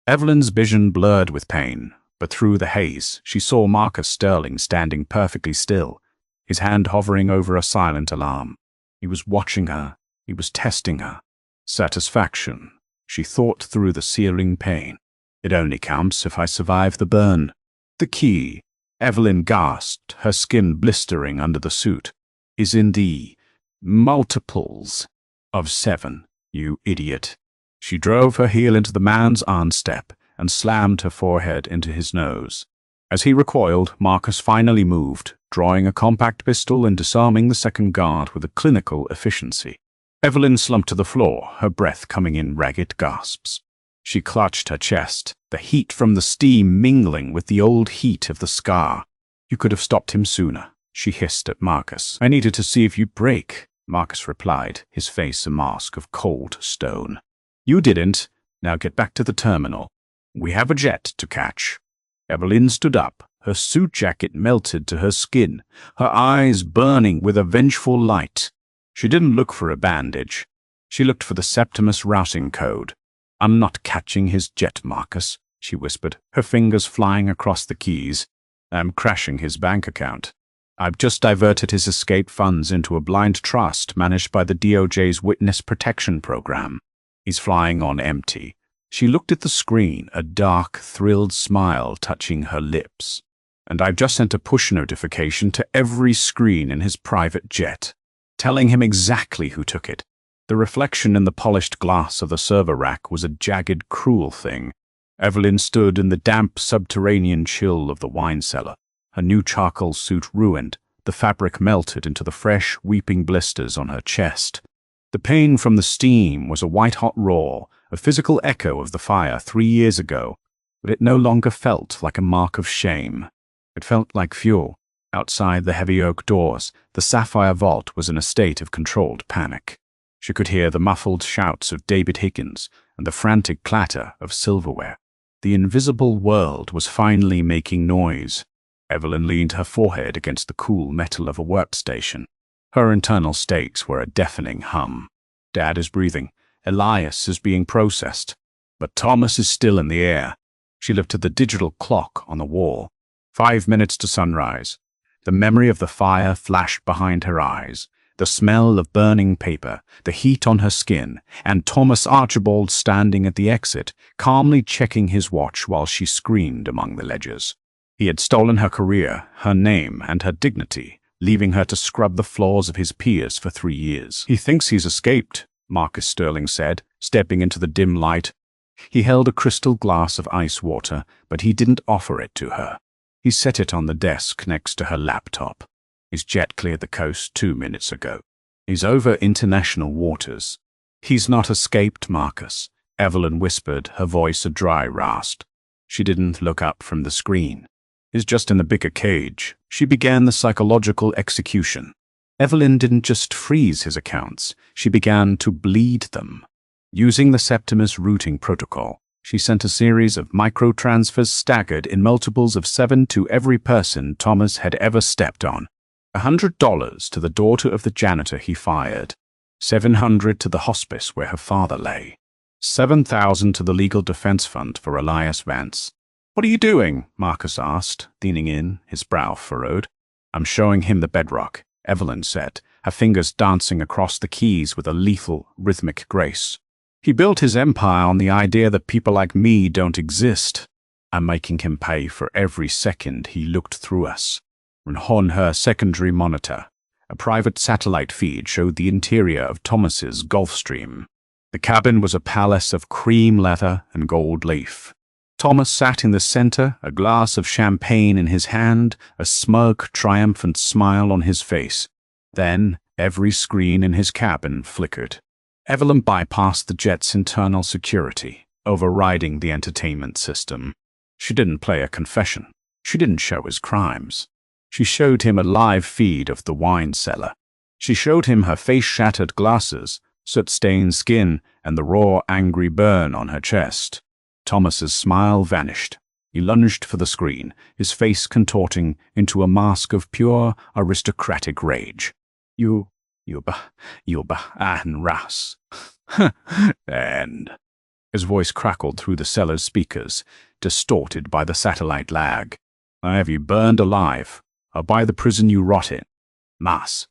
Evelyn's vision blurred with pain, but through the haze, she saw Marcus Sterling standing perfectly still, his hand hovering over a silent alarm. He was watching her. He was testing her. Satisfaction. She thought through the searing pain. "It only counts if I survive the burn." "The key," Evelyn gasped, her skin blistering under the suit, "is in the multiples of 7, you idiot." She drove her heel into the man's armstep and slammed her forehead into his nose. As he recoiled, Marcus finally moved, drawing a compact pistol and disarming the second guard with a clinical efficiency. Evelyn slumped to the floor, her breath coming in ragged gasps. She clutched her chest, the heat from the steam mingling with the old heat of the scar. "You could have stopped him sooner," she hissed at Marcus. "I needed to see if you'd break," Marcus replied, his face a mask of cold stone. "You didn't. Now get back to the terminal. We have a jet to catch." Evelyn stood up, her suit jacket melted to her skin, her eyes burning with a vengeful light. She didn't look for a bandage. She looked for the Septimus routing code. "I'm not catching his jet, Marcus," she whispered, her fingers flying across the keys. "I'm crashing his bank account. I've just diverted his escape funds into a blind trust managed by the DOJ's Witness Protection Program. He's flying on empty." She looked at the screen, a dark, thrilled smile touching her lips. "And I've just sent a push notification to every screen in his private jet, telling him exactly who took it." The reflection in the polished glass of the server rack was a jagged, cruel thing. Evelyn stood in the damp, subterranean chill of the wine cellar, her new charcoal suit ruined, the fabric melted into the fresh, weeping blisters on her chest. The pain from the steam was a white-hot roar, a physical echo of the fire 3 years ago, but it no longer felt like a mark of shame. It felt like fuel. Outside the heavy oak doors, the sapphire vault was in a state of controlled panic. She could hear the muffled shouts of David Higgins and the frantic clatter of silverware. The invisible world was finally making noise. Evelyn leaned her forehead against the cool metal of a workstation. Her internal stakes were a deafening hum. Dad is breathing. Elias is being processed. But Thomas is still in the air. She looked at the digital clock on the wall. 5 minutes to sunrise. The memory of the fire flashed behind her eyes. The smell of burning paper, the heat on her skin, and Thomas Archibald standing at the exit, calmly checking his watch while she screamed among the ledgers. He had stolen her career, her name, and her dignity, leaving her to scrub the floors of his peers for 3 years. "He thinks he's escaped," Marcus Sterling said, stepping into the dim light. He held a crystal glass of ice water, but he didn't offer it to her. He set it on the desk next to her laptop. "His jet cleared the coast 2 minutes ago. He's over international waters." "He's not escaped, Marcus," Evelyn whispered, her voice a dry rasp. She didn't look up from the screen. "He's just in the bigger cage." She began the psychological execution. Evelyn didn't just freeze his accounts, she began to bleed them. Using the Septimus routing protocol, she sent a series of micro-transfers staggered in multiples of 7 to every person Thomas had ever stepped on. $100 to the daughter of the janitor he fired, $700 to the hospice where her father lay, $7,000 to the legal defense fund for Elias Vance. "What are you doing?" Marcus asked, leaning in, his brow furrowed. "I'm showing him the bedrock," Evelyn said, her fingers dancing across the keys with a lethal, rhythmic grace. "He built his empire on the idea that people like me don't exist. I'm making him pay for every second he looked through us." And on her secondary monitor, a private satellite feed showed the interior of Thomas's Gulfstream. The cabin was a palace of cream leather and gold leaf. Thomas sat in the center, a glass of champagne in his hand, a smug, triumphant smile on his face. Then, Every screen in his cabin flickered. Evelyn bypassed the jet's internal security, overriding the entertainment system. She didn't play a confession. She didn't show his crimes. She showed him a live feed of the wine cellar. She showed him her face-shattered glasses, soot-stained skin, and the raw, angry burn on her chest. Thomas's smile vanished. He lunged for the screen, his face contorting into a mask of pure, aristocratic rage. You an ras. And his voice crackled through the cellar's speakers, distorted by the satellite lag. I have you burned alive, or by the prison you rot in. Mas.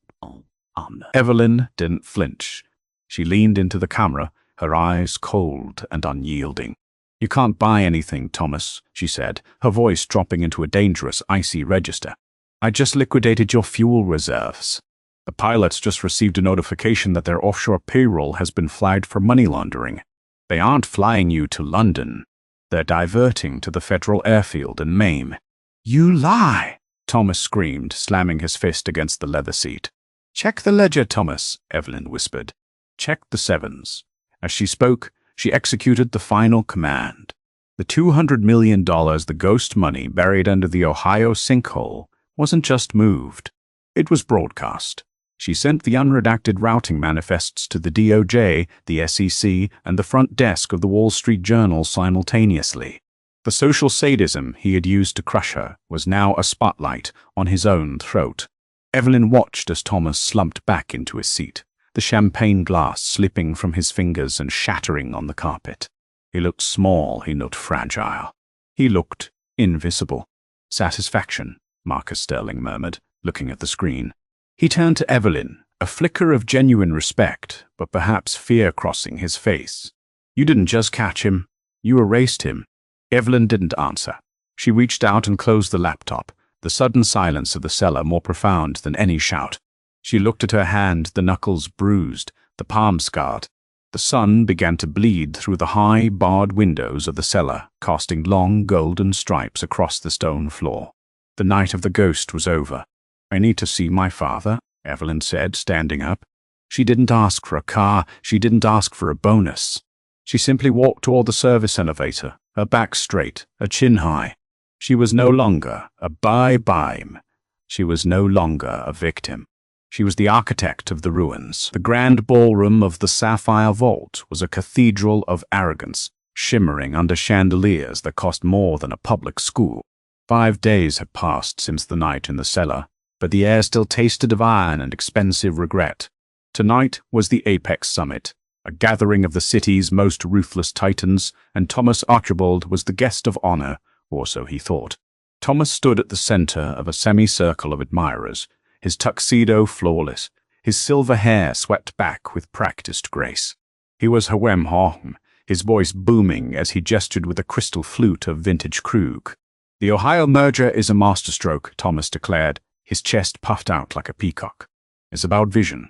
Evelyn didn't flinch. She leaned into the camera, her eyes cold and unyielding. You can't buy anything, Thomas, she said, her voice dropping into a dangerous, icy register. I just liquidated your fuel reserves. The pilots just received a notification that their offshore payroll has been flagged for money laundering. They aren't flying you to London. They're diverting to the federal airfield in Maine. You lie, Thomas screamed, slamming his fist against the leather seat. Check the ledger, Thomas, Evelyn whispered. Check the sevens. As she spoke, she executed the final command. The $200 million the ghost money buried under the Ohio sinkhole wasn't just moved. It was broadcast. She sent the unredacted routing manifests to the DOJ, the SEC, and the front desk of the Wall Street Journal simultaneously. The social sadism he had used to crush her was now a spotlight on his own throat. Evelyn watched as Thomas slumped back into his seat, the champagne glass slipping from his fingers and shattering on the carpet. He looked small, he looked fragile. He looked invisible. Satisfaction, Marcus Sterling murmured, looking at the screen. He turned to Evelyn, a flicker of genuine respect, but perhaps fear crossing his face. You didn't just catch him, you erased him. Evelyn didn't answer. She reached out and closed the laptop, the sudden silence of the cellar more profound than any shout. She looked at her hand, the knuckles bruised, the palm scarred. The sun began to bleed through the high, barred windows of the cellar, casting long, golden stripes across the stone floor. The night of the ghost was over. I need to see my father, Evelyn said, standing up. She didn't ask for a car, she didn't ask for a bonus. She simply walked toward the service elevator, her back straight, her chin high. She was no longer a bime. She was no longer a victim. She was the architect of the ruins. The grand ballroom of the Sapphire Vault was a cathedral of arrogance, shimmering under chandeliers that cost more than a public school. 5 days had passed since the night in the cellar, but the air still tasted of iron and expensive regret. Tonight was the Apex Summit, a gathering of the city's most ruthless titans, and Thomas Archibald was the guest of honor, or so he thought. Thomas stood at the center of a semicircle of admirers, his tuxedo flawless, his silver hair swept back with practiced grace. He was Hwem Hom, his voice booming as he gestured with a crystal flute of vintage Krug. The Ohio merger is a masterstroke, Thomas declared, his chest puffed out like a peacock. It's about vision.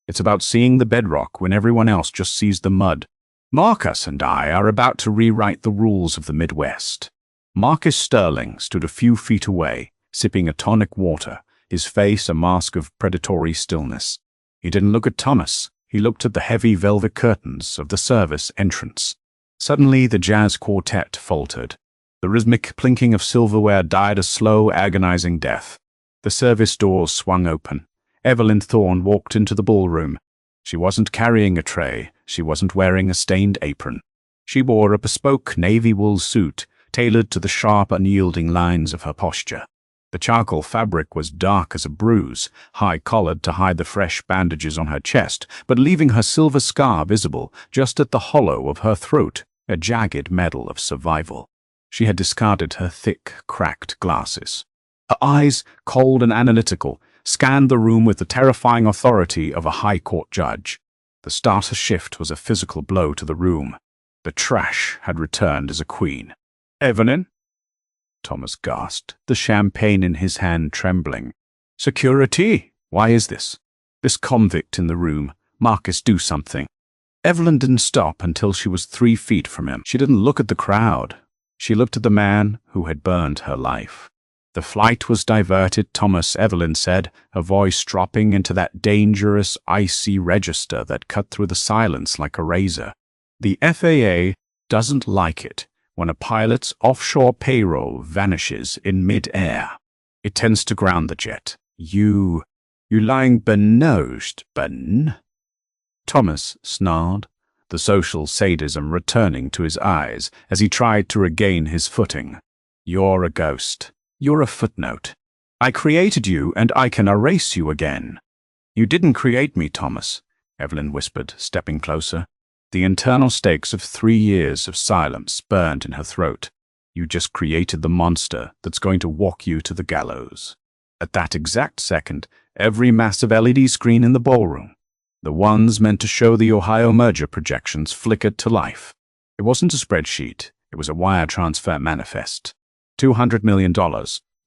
It's about seeing the bedrock when everyone else just sees the mud. Marcus and I are about to rewrite the rules of the Midwest. Marcus Sterling stood a few feet away, sipping a tonic water, his face a mask of predatory stillness. He didn't look at Thomas. He looked at the heavy velvet curtains of the service entrance. Suddenly, the jazz quartet faltered. The rhythmic plinking of silverware died a slow, agonizing death. The service doors swung open. Evelyn Thorne walked into the ballroom. She wasn't carrying a tray. She wasn't wearing a stained apron. She wore a bespoke navy wool suit, tailored to the sharp, unyielding lines of her posture. The charcoal fabric was dark as a bruise, high-collared to hide the fresh bandages on her chest, but leaving her silver scar visible just at the hollow of her throat, a jagged medal of survival. She had discarded her thick, cracked glasses. Her eyes, cold and analytical, scanned the room with the terrifying authority of a high court judge. The starter shift was a physical blow to the room. The trash had returned as a queen. Evelyn? Thomas gasped, the champagne in his hand trembling. Security? Why is this? This convict in the room. Marcus, do something. Evelyn didn't stop until she was 3 feet from him. She didn't look at the crowd. She looked at the man who had burned her life. The flight was diverted, Thomas, Evelyn said, her voice dropping into that dangerous, icy register that cut through the silence like a razor. The FAA doesn't like it when a pilot's offshore payroll vanishes in mid-air. It tends to ground the jet. You lying benosed, Ben? Thomas snarled, the social sadism returning to his eyes as he tried to regain his footing. You're a ghost. You're a footnote. I created you, and I can erase you again. You didn't create me, Thomas, Evelyn whispered, stepping closer. The internal stakes of 3 years of silence burned in her throat. You just created the monster that's going to walk you to the gallows. At that exact second, every massive LED screen in the ballroom, the ones meant to show the Ohio merger projections, flickered to life. It wasn't a spreadsheet. It was a wire transfer manifest. $200 million,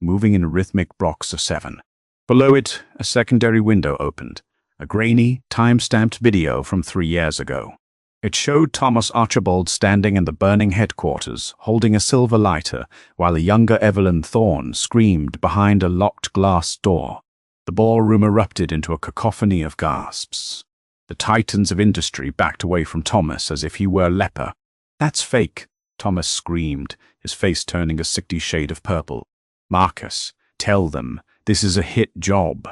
moving in rhythmic blocks of 7. Below it, a secondary window opened, a grainy, time-stamped video from 3 years ago. It showed Thomas Archibald standing in the burning headquarters, holding a silver lighter, while a younger Evelyn Thorne screamed behind a locked glass door. The ballroom erupted into a cacophony of gasps. The titans of industry backed away from Thomas as if he were a leper. That's fake, Thomas screamed, his face turning a sickly shade of purple. Marcus, tell them this is a hit job.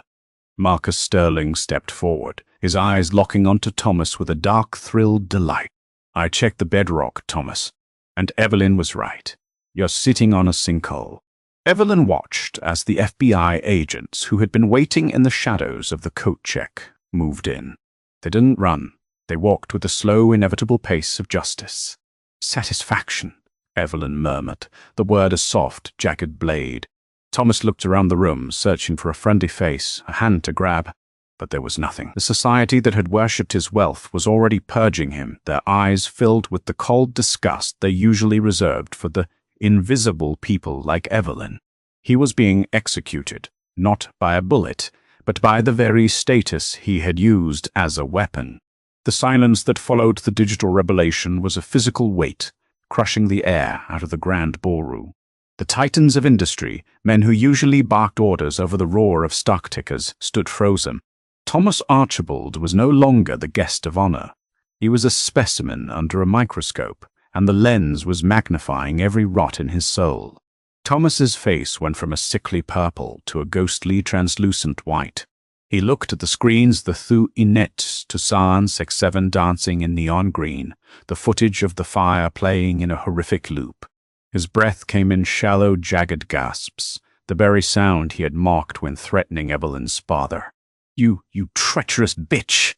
Marcus Sterling stepped forward, his eyes locking onto Thomas with a dark, thrilled delight. I checked the bedrock, Thomas, and Evelyn was right. You're sitting on a sinkhole. Evelyn watched as the FBI agents, who had been waiting in the shadows of the coat check, moved in. They didn't run. They walked with the slow, inevitable pace of justice. Satisfaction, Evelyn murmured, the word a soft, jagged blade. Thomas looked around the room, searching for a friendly face, a hand to grab. But there was nothing. The society that had worshipped his wealth was already purging him, their eyes filled with the cold disgust they usually reserved for the invisible people like Evelyn. He was being executed, not by a bullet, but by the very status he had used as a weapon. The silence that followed the digital revelation was a physical weight, crushing the air out of the grand ballroom. The titans of industry, men who usually barked orders over the roar of stock tickers, stood frozen. Thomas Archibald was no longer the guest of honor. He was a specimen under a microscope, and the lens was magnifying every rot in his soul. Thomas's face went from a sickly purple to a ghostly translucent white. He looked at the screens, the Thu Inet Tucson 6-7 dancing in neon green, the footage of the fire playing in a horrific loop. His breath came in shallow, jagged gasps, the very sound he had mocked when threatening Evelyn's father. You treacherous bitch!"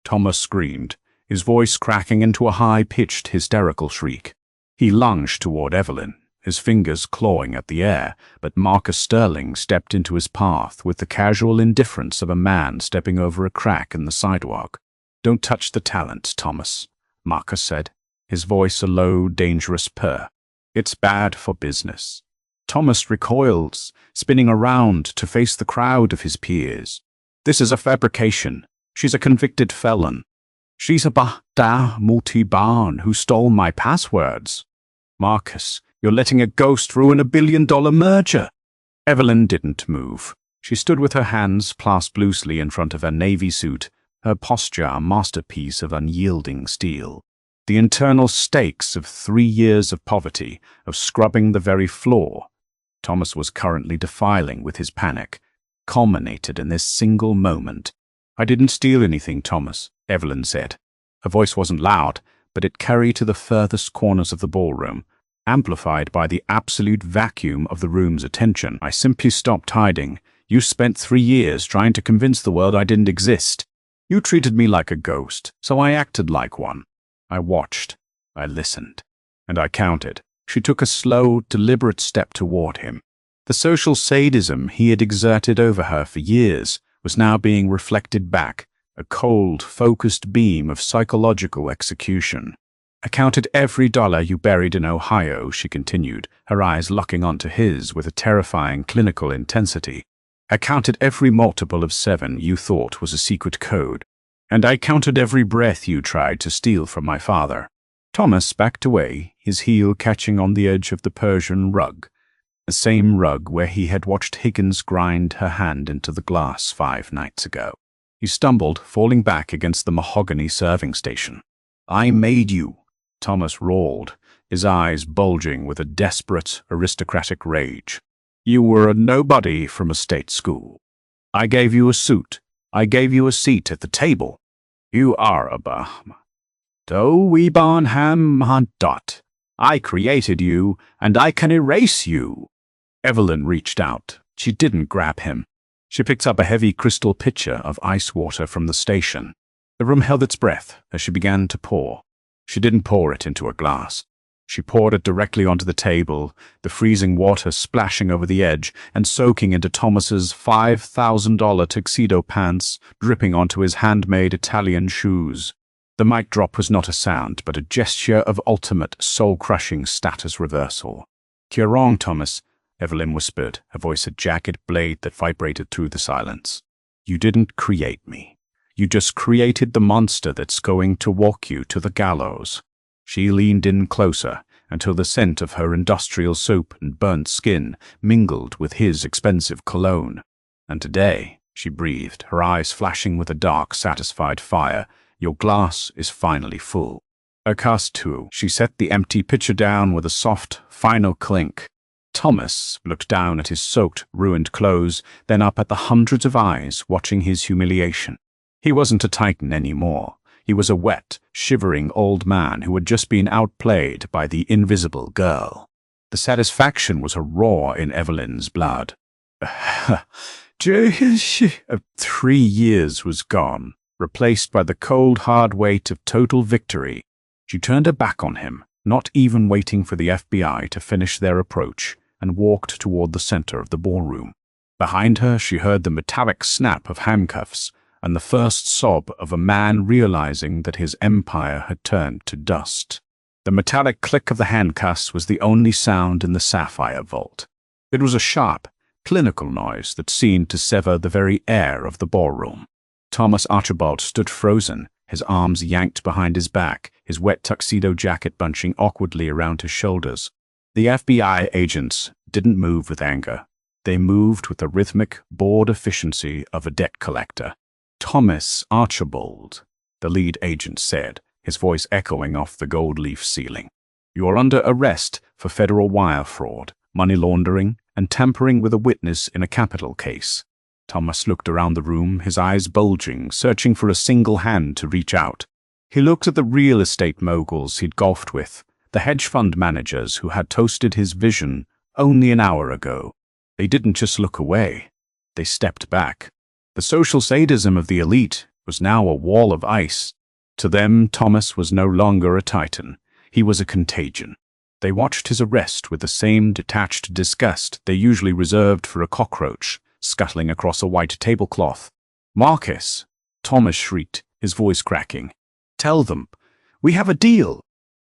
Thomas screamed, his voice cracking into a high-pitched, hysterical shriek. He lunged toward Evelyn, his fingers clawing at the air, but Marcus Sterling stepped into his path with the casual indifference of a man stepping over a crack in the sidewalk. "Don't touch the talent, Thomas," Marcus said, his voice a low, dangerous purr. "It's bad for business." Thomas recoils, spinning around to face the crowd of his peers. "This is a fabrication. She's a convicted felon. She's a Bada multi-barn who stole my passwords. Marcus, you're letting a ghost ruin $1 billion merger." Evelyn didn't move. She stood with her hands clasped loosely in front of her navy suit, her posture a masterpiece of unyielding steel. The internal stakes of 3 years of poverty, of scrubbing the very floor Thomas was currently defiling with his panic, culminated in this single moment. "I didn't steal anything, Thomas," Evelyn said. Her voice wasn't loud, but it carried to the furthest corners of the ballroom, amplified by the absolute vacuum of the room's attention. "I simply stopped hiding. You spent 3 years trying to convince the world I didn't exist. You treated me like a ghost, so I acted like one. I watched, I listened, and I counted." She took a slow, deliberate step toward him. The social sadism he had exerted over her for years was now being reflected back, a cold, focused beam of psychological execution. "I counted every dollar you buried in Ohio," she continued, her eyes locking onto his with a terrifying clinical intensity. "I counted every multiple of 7 you thought was a secret code. And I counted every breath you tried to steal from my father." Thomas backed away, his heel catching on the edge of the Persian rug. the same rug where he had watched Higgins grind her hand into the glass 5 nights ago. He stumbled, falling back against the mahogany serving station. "I made you," Thomas roared, his eyes bulging with a desperate, aristocratic rage. "You were a nobody from a state school. I gave you a suit. I gave you a seat at the table. You are a Bahama. Do we Barnham hunt dot. I created you, and I can erase you." Evelyn reached out. She didn't grab him. She picked up a heavy crystal pitcher of ice water from the station. The room held its breath as she began to pour. She didn't pour it into a glass. She poured it directly onto the table, the freezing water splashing over the edge and soaking into Thomas's $5,000 tuxedo pants, dripping onto his handmade Italian shoes. The mic drop was not a sound, but a gesture of ultimate, soul-crushing status reversal. "You're wrong, Thomas," Evelyn whispered, her voice a jagged blade that vibrated through the silence. "You didn't create me. You just created the monster that's going to walk you to the gallows." She leaned in closer until the scent of her industrial soap and burnt skin mingled with his expensive cologne. "And today," she breathed, her eyes flashing with a dark, satisfied fire, "your glass is finally full." A cast too, she set the empty pitcher down with a soft, final clink. Thomas looked down at his soaked, ruined clothes, then up at the hundreds of eyes watching his humiliation. He wasn't a titan anymore. He was a wet, shivering old man who had just been outplayed by the invisible girl. The satisfaction was a roar in Evelyn's blood. 3 years was gone, replaced by the cold, hard weight of total victory. She turned her back on him, not even waiting for the FBI to finish their approach, and walked toward the center of the ballroom. Behind her, she heard the metallic snap of handcuffs and the first sob of a man realizing that his empire had turned to dust. The metallic click of the handcuffs was the only sound in the sapphire vault. It was a sharp, clinical noise that seemed to sever the very air of the ballroom. Thomas Archibald stood frozen, his arms yanked behind his back, his wet tuxedo jacket bunching awkwardly around his shoulders. The FBI agents didn't move with anger. They moved with the rhythmic, bored efficiency of a debt collector. "Thomas Archibald," the lead agent said, his voice echoing off the gold leaf ceiling. "You are under arrest for federal wire fraud, money laundering, and tampering with a witness in a capital case." Thomas looked around the room, his eyes bulging, searching for a single hand to reach out. He looked at the real estate moguls he'd golfed with, the hedge fund managers who had toasted his vision only an hour ago. They didn't just look away. They stepped back. The social sadism of the elite was now a wall of ice. To them, Thomas was no longer a titan. He was a contagion. They watched his arrest with the same detached disgust they usually reserved for a cockroach scuttling across a white tablecloth. "Marcus!" Thomas shrieked, his voice cracking. "Tell them. We have a deal."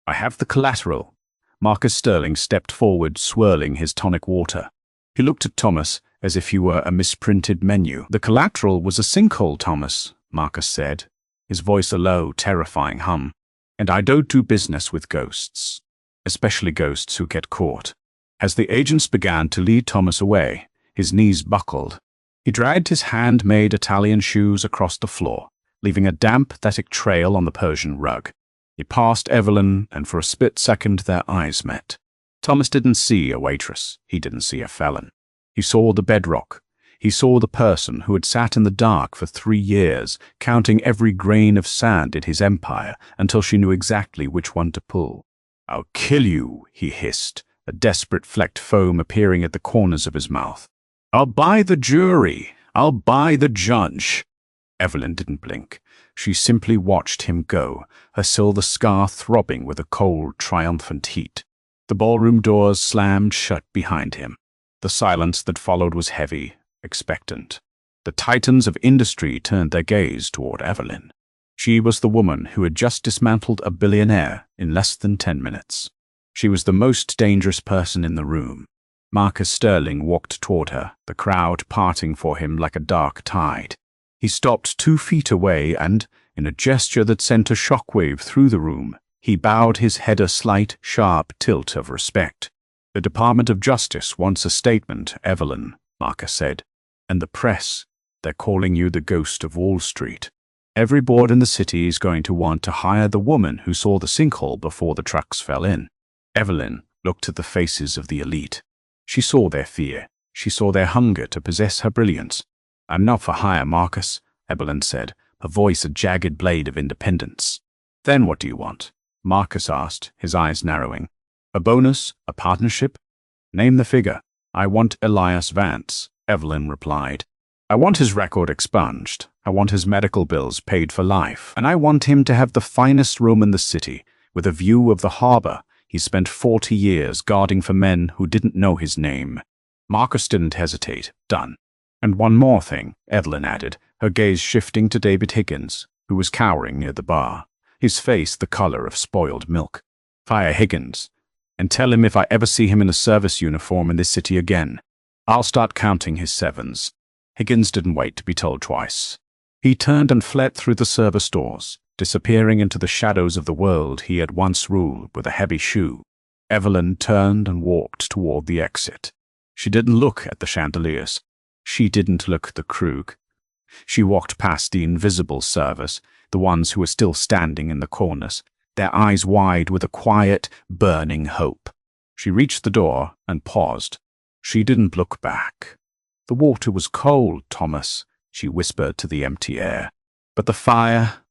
"I have the collateral." Marcus Sterling stepped forward, swirling his tonic water. He looked at Thomas as if he were a misprinted menu. "The collateral was a sinkhole, Thomas," Marcus said, his voice a low, terrifying hum. "And I don't do business with ghosts, especially ghosts who get caught." As the agents began to lead Thomas away, his knees buckled. He dragged his handmade Italian shoes across the floor, leaving a damp, pathetic trail on the Persian rug. He passed Evelyn, and for a split second their eyes met. Thomas didn't see a waitress. He didn't see a felon. He saw the bedrock. He saw the person who had sat in the dark for 3 years, counting every grain of sand in his empire until she knew exactly which one to pull. "I'll kill you," he hissed, a desperate flecked foam appearing at the corners of his mouth. "I'll buy the jury. I'll buy the judge." Evelyn didn't blink. She simply watched him go, her silver scar throbbing with a cold, triumphant heat. The ballroom doors slammed shut behind him. The silence that followed was heavy, expectant. The titans of industry turned their gaze toward Evelyn. She was the woman who had just dismantled a billionaire in less than 10 minutes. She was the most dangerous person in the room. Marcus Sterling walked toward her, the crowd parting for him like a dark tide. He stopped 2 feet away and, in a gesture that sent a shockwave through the room, he bowed his head a slight, sharp tilt of respect. The Department of Justice wants a statement, Evelyn, Marcus said. And the press, they're calling you the ghost of Wall Street. Every board in the city is going to want to hire the woman who saw the sinkhole before the trucks fell in. Evelyn looked at the faces of the elite. She saw their fear. She saw their hunger to possess her brilliance. I'm not for hire, Marcus, Evelyn said, her voice a jagged blade of independence. Then what do you want? Marcus asked, his eyes narrowing. A bonus? A partnership? Name the figure. I want Elias Vance, Evelyn replied. I want his record expunged. I want his medical bills paid for life. And I want him to have the finest room in the city, with a view of the harbor he spent 40 years guarding for men who didn't know his name. Marcus didn't hesitate. Done. And one more thing, Evelyn added, her gaze shifting to David Higgins, who was cowering near the bar, his face the color of spoiled milk. Fire Higgins, and tell him if I ever see him in a service uniform in this city again, I'll start counting his sevens. Higgins didn't wait to be told twice. He turned and fled through the service doors, disappearing into the shadows of the world he had once ruled with a heavy shoe. Evelyn turned and walked toward the exit. She didn't look at the chandeliers. She didn't look at the Krug. She walked past the invisible service, the ones who were still standing in the corners, their eyes wide with a quiet, burning hope. She reached the door and paused. She didn't look back. The water was cold, Thomas, she whispered to the empty air. But the fire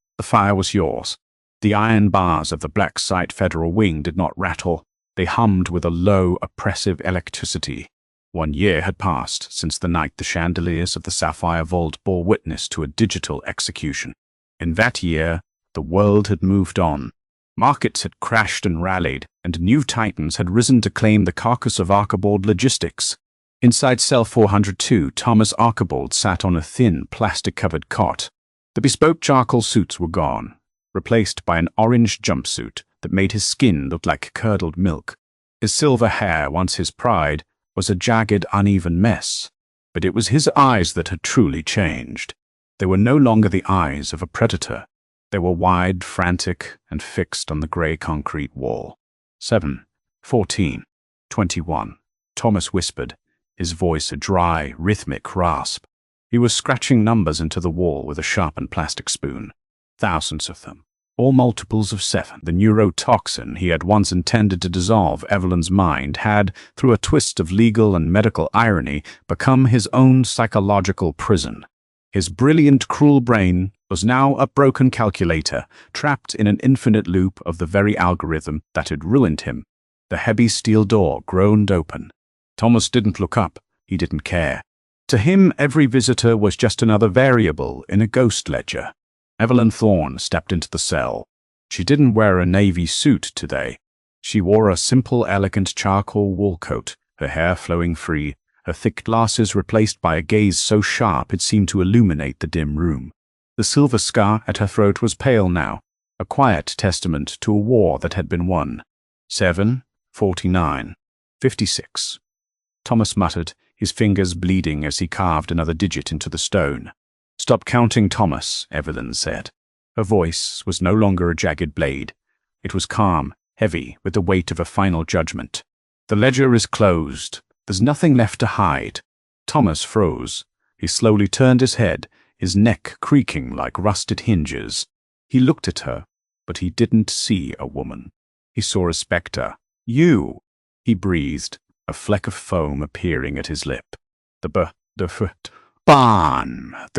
was yours. The iron bars of the black site federal wing did not rattle. They hummed with a low, oppressive electricity. 1 year had passed since the night the chandeliers of the Sapphire Vault bore witness to a digital execution. In that year, the world had moved on. Markets had crashed and rallied, and new titans had risen to claim the carcass of Archibald Logistics. Inside cell 402, Thomas Archibald sat on a thin, plastic-covered cot. The bespoke charcoal suits were gone, replaced by an orange jumpsuit that made his skin look like curdled milk. His silver hair, once his pride, was a jagged, uneven mess. But it was his eyes that had truly changed. They were no longer the eyes of a predator. They were wide, frantic, and fixed on the gray concrete wall. 7, 14, 21, Thomas whispered, his voice a dry, rhythmic rasp. He was scratching numbers into the wall with a sharpened plastic spoon. Thousands of them, all multiples of 7. The neurotoxin he had once intended to dissolve Evelyn's mind had, through a twist of legal and medical irony, become his own psychological prison. His brilliant, cruel brain was now a broken calculator, trapped in an infinite loop of the very algorithm that had ruined him. The heavy steel door groaned open. Thomas didn't look up. He didn't care. To him, every visitor was just another variable in a ghost ledger. Evelyn Thorne stepped into the cell. She didn't wear a navy suit today. She wore a simple, elegant charcoal wool coat, her hair flowing free, her thick glasses replaced by a gaze so sharp it seemed to illuminate the dim room. The silver scar at her throat was pale now, a quiet testament to a war that had been won. 7, 49, 56. Thomas muttered, his fingers bleeding as he carved another digit into the stone. Stop counting, Thomas, Evelyn said. Her voice was no longer a jagged blade. It was calm, heavy, with the weight of a final judgment. The ledger is closed. There's nothing left to hide. Thomas froze. He slowly turned his head, his neck creaking like rusted hinges. He looked at her, but he didn't see a woman. He saw a spectre. You, he breathed, a fleck of foam appearing at his lip. The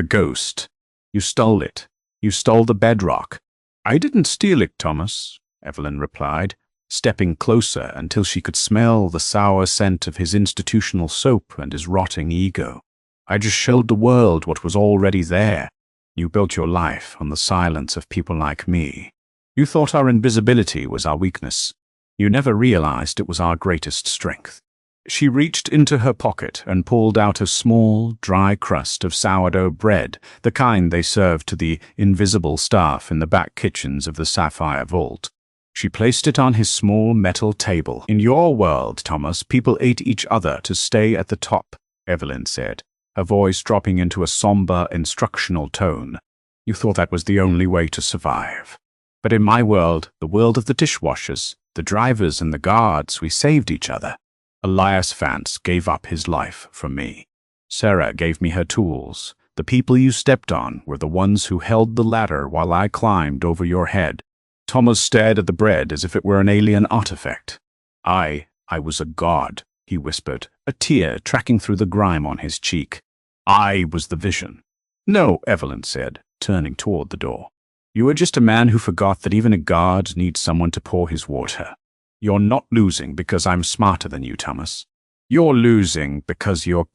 ghost. You stole it. You stole the bedrock. I didn't steal it, Thomas, Evelyn replied, stepping closer until she could smell the sour scent of his institutional soap and his rotting ego. I just showed the world what was already there. You built your life on the silence of people like me. You thought our invisibility was our weakness. You never realized it was our greatest strength. She reached into her pocket and pulled out a small, dry crust of sourdough bread, the kind they served to the invisible staff in the back kitchens of the Sapphire Vault. She placed it on his small metal table. In your world, Thomas, people ate each other to stay at the top, Evelyn said, her voice dropping into a somber, instructional tone. You thought that was the only way to survive. But in my world, the world of the dishwashers, the drivers and the guards, we saved each other. Elias Vance gave up his life for me. Sarah gave me her tools. The people you stepped on were the ones who held the ladder while I climbed over your head. Thomas stared at the bread as if it were an alien artifact. I was a god, he whispered, a tear tracking through the grime on his cheek. I was the vision. No, Evelyn said, turning toward the door. You are just a man who forgot that even a god needs someone to pour his water. You're not losing because I'm smarter than you, Thomas. You're losing because you're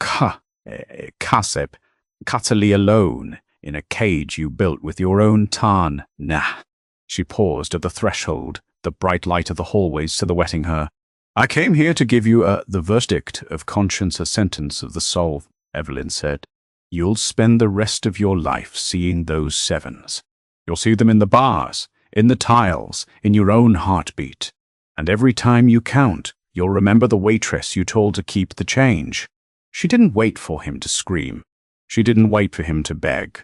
utterly alone in a cage you built with your own tarn. Nah. She paused at the threshold, the bright light of the hallway silhouetting her. I came here to give you the verdict of conscience, a sentence of the soul, Evelyn said. You'll spend the rest of your life seeing those sevens. You'll see them in the bars, in the tiles, in your own heartbeat. And every time you count, you'll remember the waitress you told to keep the change. She didn't wait for him to scream. She didn't wait for him to beg.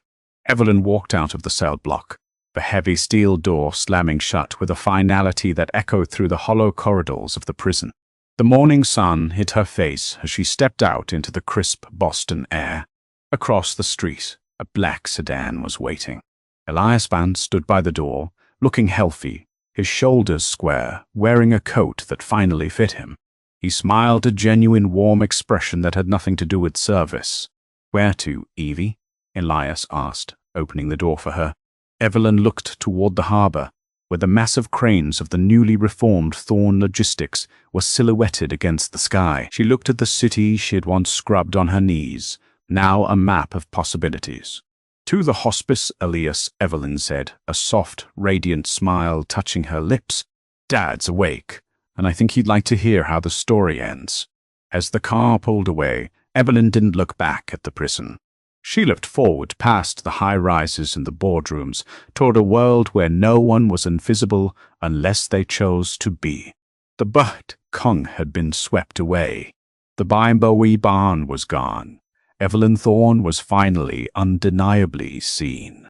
Evelyn walked out of the cell block, the heavy steel door slamming shut with a finality that echoed through the hollow corridors of the prison. The morning sun hit her face as she stepped out into the crisp Boston air. Across the street, a black sedan was waiting. Elias Vance stood by the door, looking healthy, his shoulders square, wearing a coat that finally fit him. He smiled a genuine warm expression that had nothing to do with service. Where to, Evie? Elias asked, opening the door for her. Evelyn looked toward the harbor, where the massive cranes of the newly reformed Thorn Logistics were silhouetted against the sky. She looked at the city she had once scrubbed on her knees, now a map of possibilities. To the hospice, Elias, Evelyn said, a soft, radiant smile touching her lips. Dad's awake, and I think he'd like to hear how the story ends. As the car pulled away, Evelyn didn't look back at the prison. She looked forward past the high-rises and the boardrooms toward a world where no one was invisible unless they chose to be. The Burt Kong had been swept away. The Bowie barn was gone. Evelyn Thorne was finally undeniably seen.